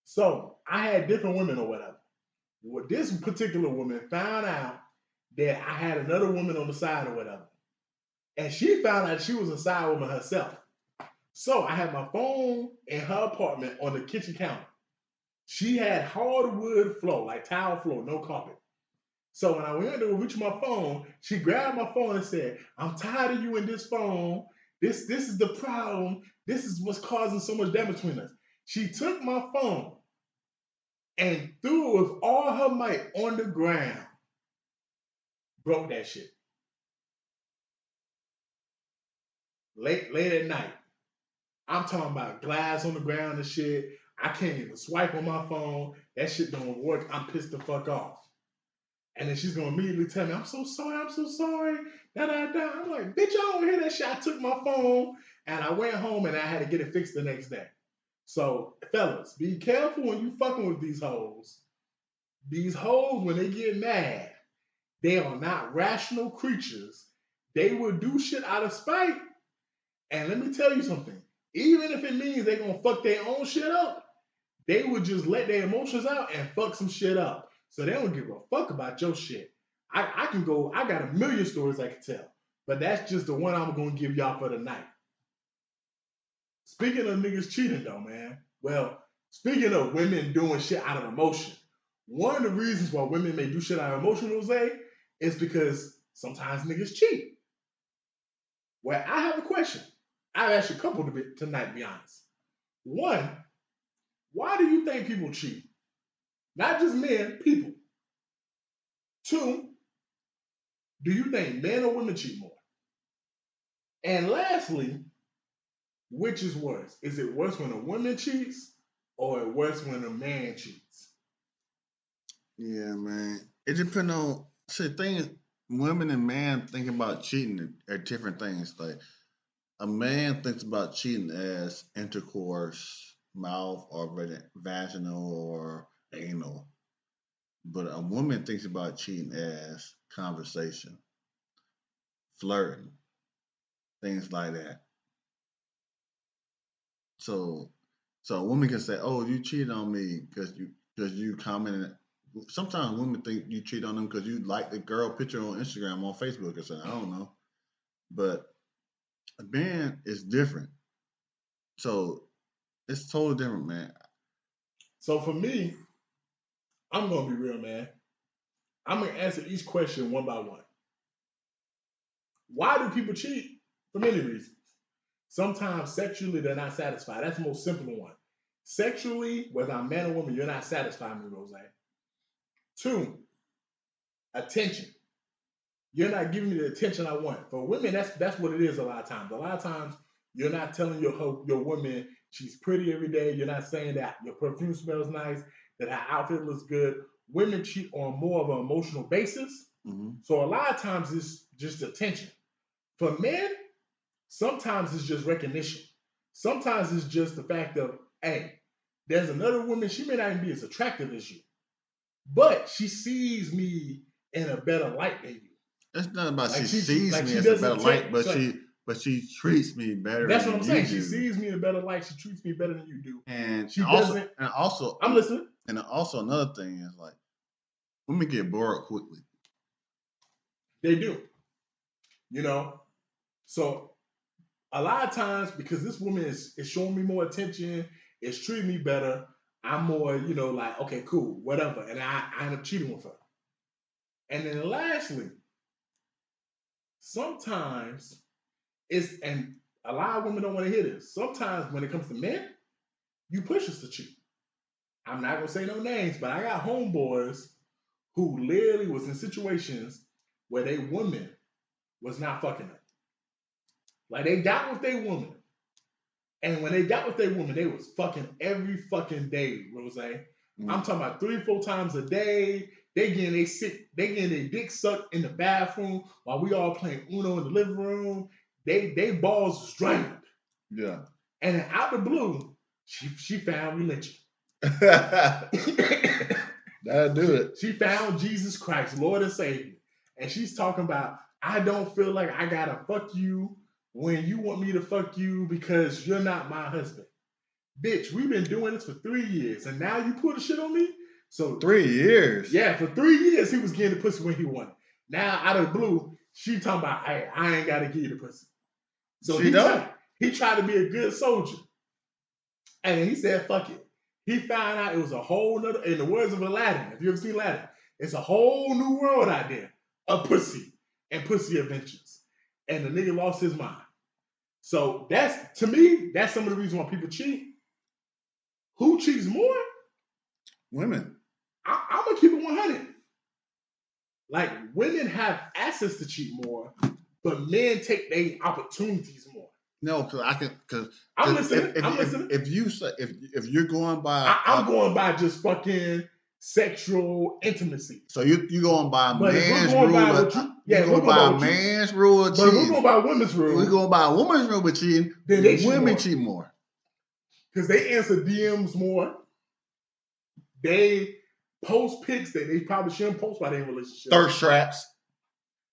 So I had different women or whatever. Well, this particular woman found out that I had another woman on the side or whatever. And she found out she was a side woman herself. So I had my phone in her apartment on the kitchen counter. She had hardwood floor, like tile floor, no carpet. So when I went to reach my phone, she grabbed my phone and said, I'm tired of you and this phone. This is the problem. This is what's causing so much damage between us. She took my phone and threw it with all her might on the ground. Broke that shit. Late at night. I'm talking about glass on the ground and shit. I can't even swipe on my phone. That shit don't work. I'm pissed the fuck off. And then she's gonna immediately tell me, I'm so sorry. Da. I'm like, bitch, I don't hear that shit. I took my phone and I went home and I had to get it fixed the next day. So, fellas, be careful when you fucking with these hoes. These hoes, when they get mad, they are not rational creatures. They will do shit out of spite. And let me tell you something. Even if it means they're going to fuck their own shit up, they would just let their emotions out and fuck some shit up. So they don't give a fuck about your shit. I got a million stories I can tell. But that's just the one I'm going to give y'all for the night. Speaking of niggas cheating though, man. Well, speaking of women doing shit out of emotion. One of the reasons why women may do shit out of emotion, Jose, is because sometimes niggas cheat. Well, I have a question. I've asked you a couple tonight, to be honest. One, why do you think people cheat? Not just men, people. Two, do you think men or women cheat more? And lastly, which is worse? Is it worse when a woman cheats or worse when a man cheats? Yeah, man. It depends on things. Women and men think about cheating are different things. Like a man thinks about cheating as intercourse, mouth or vaginal or anal, but a woman thinks about cheating as conversation, flirting, things like that. So a woman can say, "Oh, you cheated on me because you commented." Sometimes women think you cheat on them because you like the girl picture on Instagram, on Facebook, or something. I don't know, but a man is different. So it's totally different, man. So for me, I'm gonna be real, man. I'm gonna answer each question one by one. Why do people cheat? For many reasons. Sometimes sexually they're not satisfied. That's the most simple one. Sexually, whether I'm man or woman, you're not satisfying me, Rose. Two, attention. You're not giving me the attention I want. For women, that's what it is a lot of times. A lot of times, you're not telling your woman she's pretty every day. You're not saying that your perfume smells nice, that her outfit looks good. Women cheat on more of an emotional basis. Mm-hmm. So a lot of times it's just attention. For men, sometimes it's just recognition. Sometimes it's just the fact of, hey, there's another woman, she may not even be as attractive as you, but she sees me in a better light than you. It's not about Like she sees like me she as a doesn't better light, take. but she treats me better That's than what I'm you saying. do. She sees me in a better light. She treats me better than you do. And She doesn't. also, I'm listening. And also another thing is like, women get bored quickly. They do. You know, so a lot of times because this woman is showing me more attention, is treating me better. I'm more, like, okay, cool, whatever, and I end up cheating with her. And then lastly, sometimes and a lot of women don't want to hear this. Sometimes when it comes to men, you push us to cheat. I'm not gonna say no names, but I got homeboys who literally was in situations where they woman was not fucking them. Like they got with their woman. And when they got with their woman, they was fucking every fucking day, Rose. I'm talking about 3-4 times a day. They getting their dick sucked in the bathroom while we all playing Uno in the living room. They balls was drained. Yeah. And then out the blue, she found religion. That'll do it. She found Jesus Christ, Lord and Savior. And she's talking about, I don't feel like I gotta fuck you when you want me to fuck you because you're not my husband. Bitch, we've been doing this for 3 years and now you put the shit on me? So 3 years? Yeah, for 3 years he was getting the pussy when he wanted. Now out of the blue, she talking about, hey, I ain't gotta give you the pussy. So he tried to be a good soldier. And he said, fuck it. He found out it was a whole nother, in the words of Aladdin, if you ever seen Aladdin, it's a whole new world out there of pussy and pussy adventures. And the nigga lost his mind. So to me, that's some of the reasons why people cheat. Who cheats more? Women. I'm going to keep it 100. Like, women have access to cheat more, but men take their opportunities more. No, because I'm listening. If you're going by, I'm going by just fucking sexual intimacy. So you're going by but man's rule. We're going by man's rule of cheating. But we're going by women's rule. We're going by a woman's rule of cheating. Then women cheat more. Because they answer DMs more. They post pics that they probably shouldn't post while they're in a relationship. Thirst traps.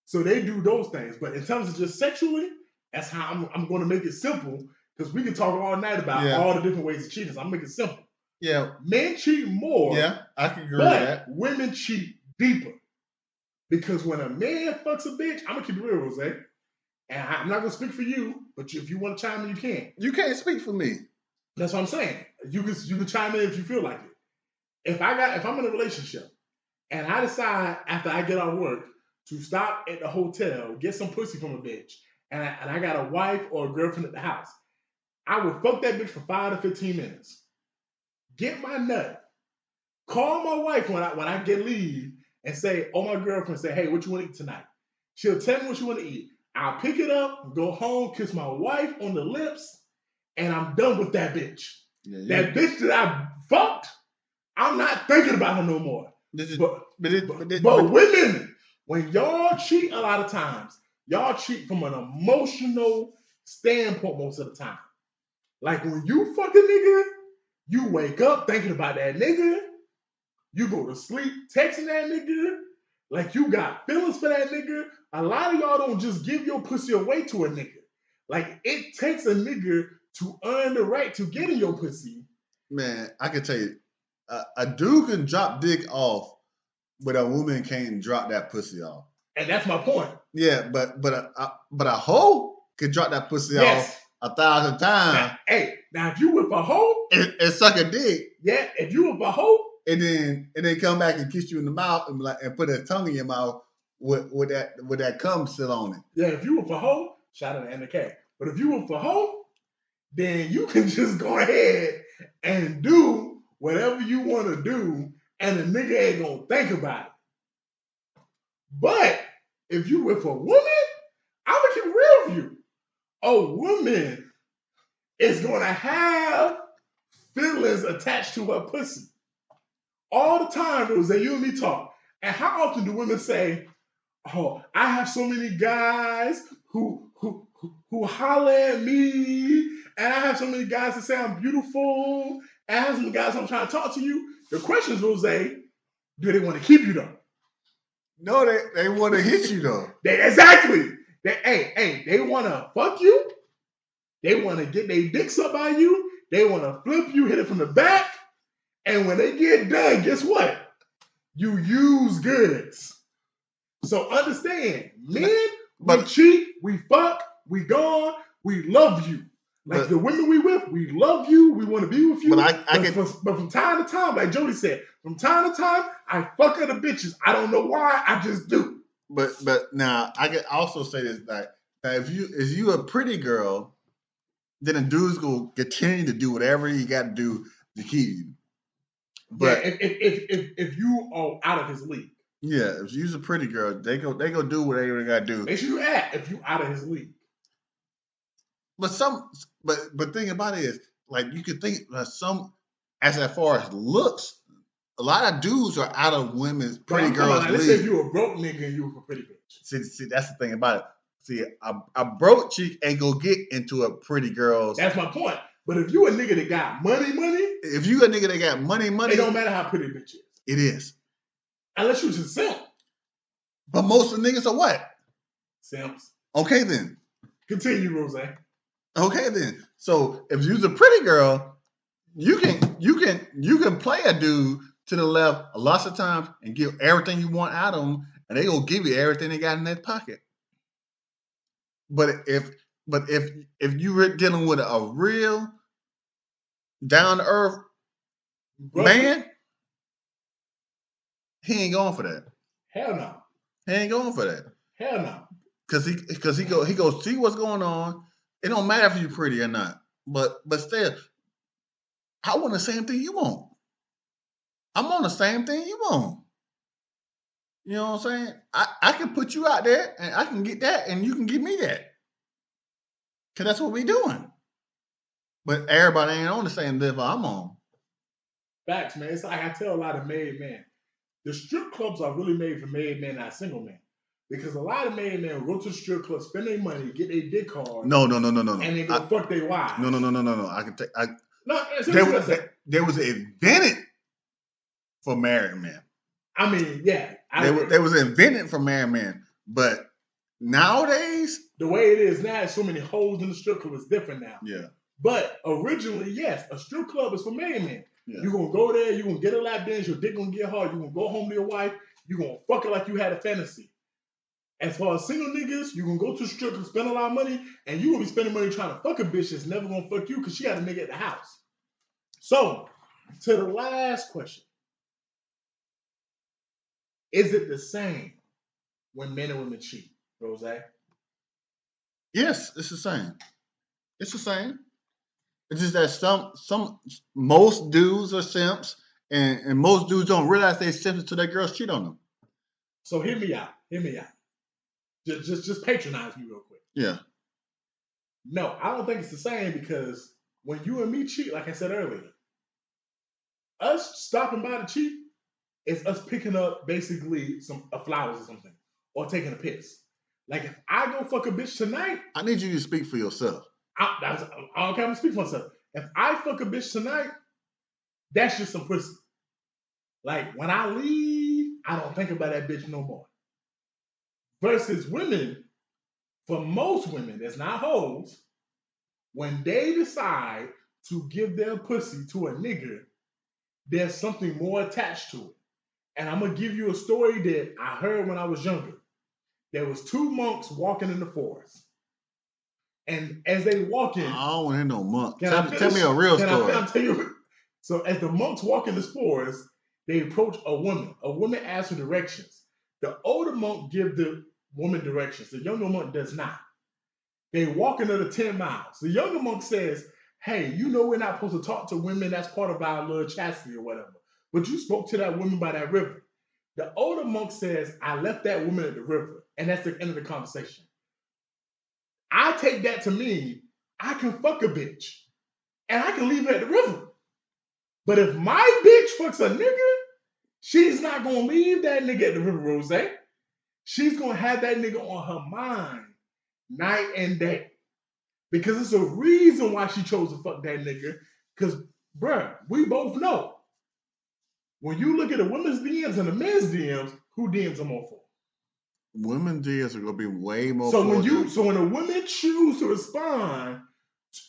So they do those things. But in terms of just sexually, that's how I'm going to make it simple. Because we can talk all night about all the different ways of cheating. So I'm making it simple. Yeah. Men cheat more. Yeah, I can agree with that. Women cheat deeper. Because when a man fucks a bitch, I'm going to keep it real, Rose. And I'm not going to speak for you, but if you want to chime in, you can. You can't speak for me. That's what I'm saying. You can chime in if you feel like it. If I'm in a relationship and I decide after I get out of work to stop at the hotel, get some pussy from a bitch, and I got a wife or a girlfriend at the house, I would fuck that bitch for 5 to 15 minutes. Get my nut. Call my wife when I get leave and say, oh, my girlfriend, say, hey, what you want to eat tonight? She'll tell me what you want to eat. I'll pick it up, go home, kiss my wife on the lips, and I'm done with that bitch. Yeah, that bitch that I fucked, I'm not thinking about her no more. But women, when y'all cheat a lot of times, y'all cheat from an emotional standpoint most of the time. Like when you fuck a nigga, you wake up thinking about that nigga. You go to sleep texting that nigga. Like you got feelings for that nigga. A lot of y'all don't just give your pussy away to a nigga. Like it takes a nigga to earn the right to get in your pussy. Man, I can tell you, a dude can drop dick off, but a woman can't drop that pussy off. And that's my point. Yeah, but a hoe can drop that pussy off 1,000 times. Now if you whip a hoe and suck a dick. Yeah, if you whip a hoe. And then come back and kiss you in the mouth and put his tongue in your mouth with that cum still on it. Yeah, if you whip a hoe, shout out to Anna K. But if you whip a hoe, then you can just go ahead and do whatever you want to do, and the nigga ain't gonna think about it. But if you with a woman, I'm gonna keep it real with you. A woman is gonna have feelings attached to her pussy. All the time, Rose, you and me talk. And how often do women say, oh, I have so many guys who who holler at me, and I have so many guys that say I'm beautiful, and I have some guys I'm trying to talk to you. The question is, Rose, do they want to keep you though? No, they want to hit you though. Exactly. They want to fuck you. They want to get their dicks up by you. They want to flip you, hit it from the back. And when they get done, guess what? You use goods. So understand, men, we cheat, we fuck, we gone, we love you. Like the women we with, we love you, we want to be with you. But from time to time, like Jody said, from time to time, I fuck other bitches. I don't know why, I just do. But now I can also say this, that if you a pretty girl, then a dude's gonna continue to do whatever he got to do to keep you. But yeah, if you are out of his league. Yeah, if you're a pretty girl, they go do whatever they gotta do. Make sure you act if you out of his league. But thing about it is, like, you could think as far as looks, a lot of dudes are out of women's pretty girls' league. Let's say you a broke nigga and you a pretty bitch. See, that's the thing about it. See, a broke chick ain't gonna get into a pretty girl's. That's my point. But if you a nigga that got money, if you a nigga that got money, it don't matter how pretty a bitch is. It is. Unless you just simp. But most of the niggas are what? Simps. Okay then. Continue, Rose. Okay then. So if you're a pretty girl, you can play a dude to the left lots of times and give everything you want out of them, and they gonna give you everything they got in their pocket. But if you're dealing with a real down to earth man, he ain't going for that. Hell no. He ain't going for that. Hell no. Cause he go see what's going on. It don't matter if you're pretty or not. But still, I want the same thing you want. I'm on the same thing you want. You know what I'm saying? I can put you out there and I can get that and you can give me that. Cause that's what we doing. But everybody ain't on the same level I'm on. Facts, man. It's like I tell a lot of married men. The strip clubs are really made for married men, not single men. Because a lot of married men go to the strip club, spend their money, get their dick hard. No. And then go fuck their wives. No. There was invented for married men. I mean, yeah. They was invented for married men. But nowadays, the way it is now, so many holes in the strip club is different now. Yeah. But originally, yes, a strip club is for married men. Yeah. You're going to go there, you're going to get a lap dance, your dick going to get hard, you're going to go home to your wife, you're going to fuck it like you had a fantasy. As far as single niggas, you're going to go to the strip club, spend a lot of money, and you're going to be spending money trying to fuck a bitch that's never going to fuck you because she got a nigga at the house. So, to the last question. Is it the same when men and women cheat, Rose? Yes, it's the same. It's the same. It's just that most dudes are simps, and most dudes don't realize they're simps until their girls cheat on them. So hear me out. Just patronize me real quick. Yeah. No, I don't think it's the same because when you and me cheat, like I said earlier, us stopping by to cheat is us picking up basically some flowers or something, or taking a piss. Like if I go fuck a bitch tonight, I need you to speak for yourself. I don't care. I'm speaking for myself. If I fuck a bitch tonight, that's just some pussy. Like when I leave, I don't think about that bitch no more. Versus women, for most women, that's not hoes, when they decide to give their pussy to a nigga, there's something more attached to it. And I'm gonna give you a story that I heard when I was younger. There was two monks walking in the forest. And as they walk in, I don't want to hear no monk. Tell me a real story. I'll tell you. So as the monks walk in this forest, they approach a woman. A woman asks for directions. The older monk gives the woman directions. The younger monk does not. They walk another 10 miles. The younger monk says, hey, you know we're not supposed to talk to women. That's part of our little chastity or whatever. But you spoke to that woman by that river. The older monk says, I left that woman at the river. And that's the end of the conversation. I take that to mean I can fuck a bitch and I can leave her at the river. But if my bitch fucks a nigga, she's not going to leave that nigga at the river, Rose. She's going to have that nigga on her mind night and day. Because it's a reason why she chose to fuck that nigga. Because, bruh, we both know. When you look at the women's DMs and the men's DMs, who DMs are more for? Women DMs are gonna be way more. So when a woman choose to respond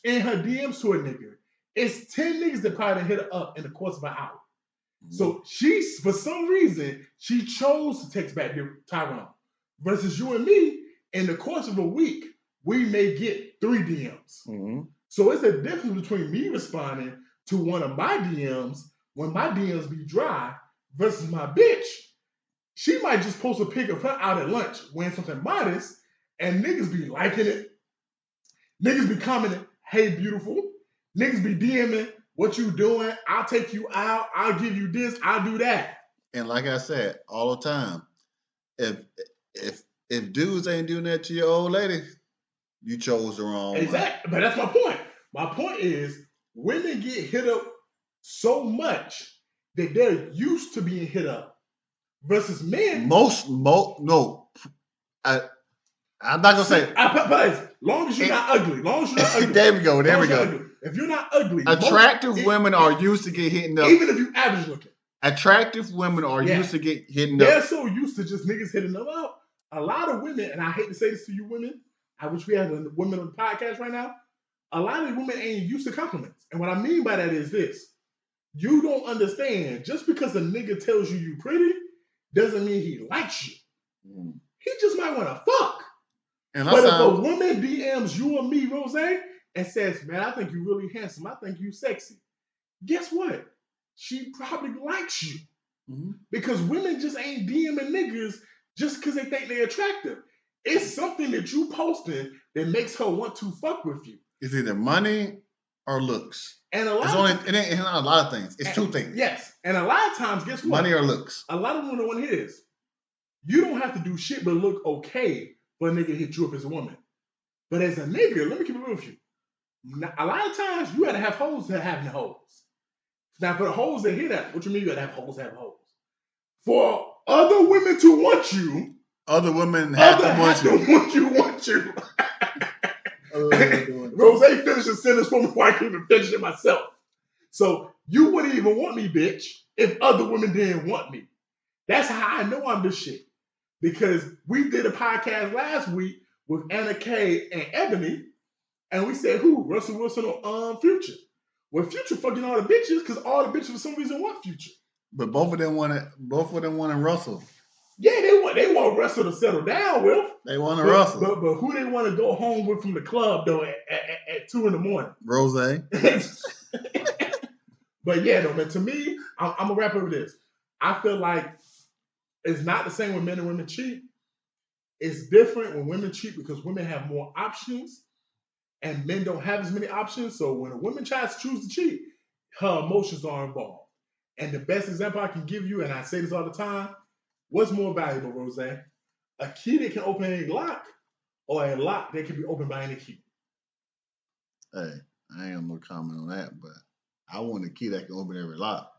in her DMs to a nigga, it's 10 niggas that probably hit her up in the course of an hour. So for some reason, she chose to text back to Tyrone. Versus you and me, in the course of a week, we may get 3 DMs. Mm-hmm. So it's a difference between me responding to one of my DMs when my DMs be dry versus my bitch. She might just post a pic of her out at lunch wearing something modest, and niggas be liking it. Niggas be commenting, hey, beautiful. Niggas be DMing, what you doing? I'll take you out. I'll give you this. I'll do that. And like I said, all the time, if dudes ain't doing that to your old lady, you chose the wrong one. Exactly. But that's my point. My point is women get hit up so much that they're used to being hit up. Versus men. No. I'm not gonna say. But as long as you're not ugly. There we go. If you're not ugly. Attractive women are used to get hitting up. Even if you average looking. Attractive women are used to get hitting up. They're so used to just niggas hitting them up. A lot of women, and I hate to say this to you women, I wish we had the women on the podcast right now. A lot of women ain't used to compliments. And what I mean by that is this. You don't understand. Just because a nigga tells you pretty, doesn't mean he likes you. He just might want to fuck. But if a woman DMs you or me, Rose, and says, man, I think you're really handsome. I think you're sexy. Guess what? She probably likes you. Mm-hmm. Because women just ain't DMing niggas just because they think they're attractive. It's something that you posting that makes her want to fuck with you. It's either money or looks. And it ain't a lot of things. It's 2 things. Yes. And a lot of times, guess what? Money or looks. A lot of women don't want to hear this. You don't have to do shit but look okay for a nigga to hit you up as a woman. But as a nigga, let me keep it real with you. A lot of times, you gotta have hoes that have no hoes. Now, for the hoes that hear that, what you mean you gotta have hoes that have hoes? For other women to want you, other women have to want you. Rose finished the sentence for me before I can even finish it myself. So you wouldn't even want me, bitch, if other women didn't want me. That's how I know I'm this shit. Because we did a podcast last week with Anna Kay and Ebony, and we said who? Russell Wilson or Future. Well, Future fucking all the bitches because all the bitches for some reason want Future. But both of them wanted Russell. Yeah, they want Russell to settle down with. They want a Russell. But who they want to go home with from the club though at 2 a.m? Rose. But yeah, though, man. To me, I'm gonna wrap up with this. I feel like it's not the same when men and women cheat. It's different when women cheat because women have more options and men don't have as many options. So when a woman tries to choose to cheat, her emotions are involved. And the best example I can give you, and I say this all the time, what's more valuable, Rose? A key that can open any lock or a lock that can be opened by any key? Hey, I ain't gonna comment on that, but I want a key that can open every lock.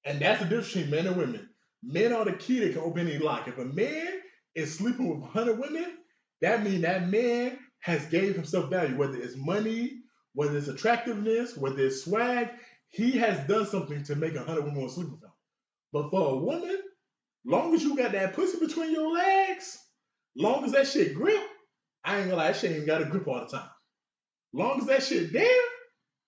And that's the difference between men and women. Men are the key that can open any lock. If a man is sleeping with 100 women, that means that man has gave himself value, whether it's money, whether it's attractiveness, whether it's swag. He has done something to make 100 women want to sleep with him. But for a woman, long as you got that pussy between your legs, long as that shit grip, I ain't gonna lie, that shit ain't got a grip all the time. Long as that shit there,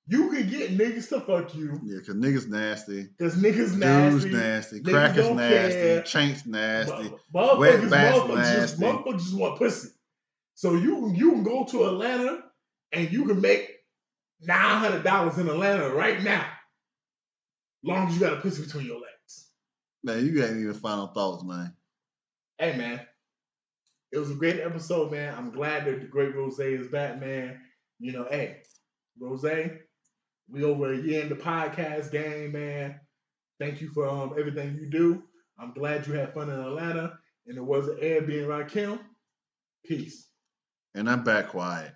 you can get niggas to fuck you. Yeah, because niggas nasty. Because niggas nasty. Dudes nasty. Crackers nasty. Chinks nasty. Wet bats nasty. Motherfuckers just want pussy. So you can go to Atlanta and you can make $900 in Atlanta right now. Long as you got a pussy between your legs. Man, you got any final thoughts, man? Hey, man. It was a great episode, man. I'm glad that the great Rose is back, man. You know, hey, Rose, we over a year in the podcast game, man. Thank you for everything you do. I'm glad you had fun in Atlanta. And it wasn't Airbnb Rakim. Peace. And I'm back quiet.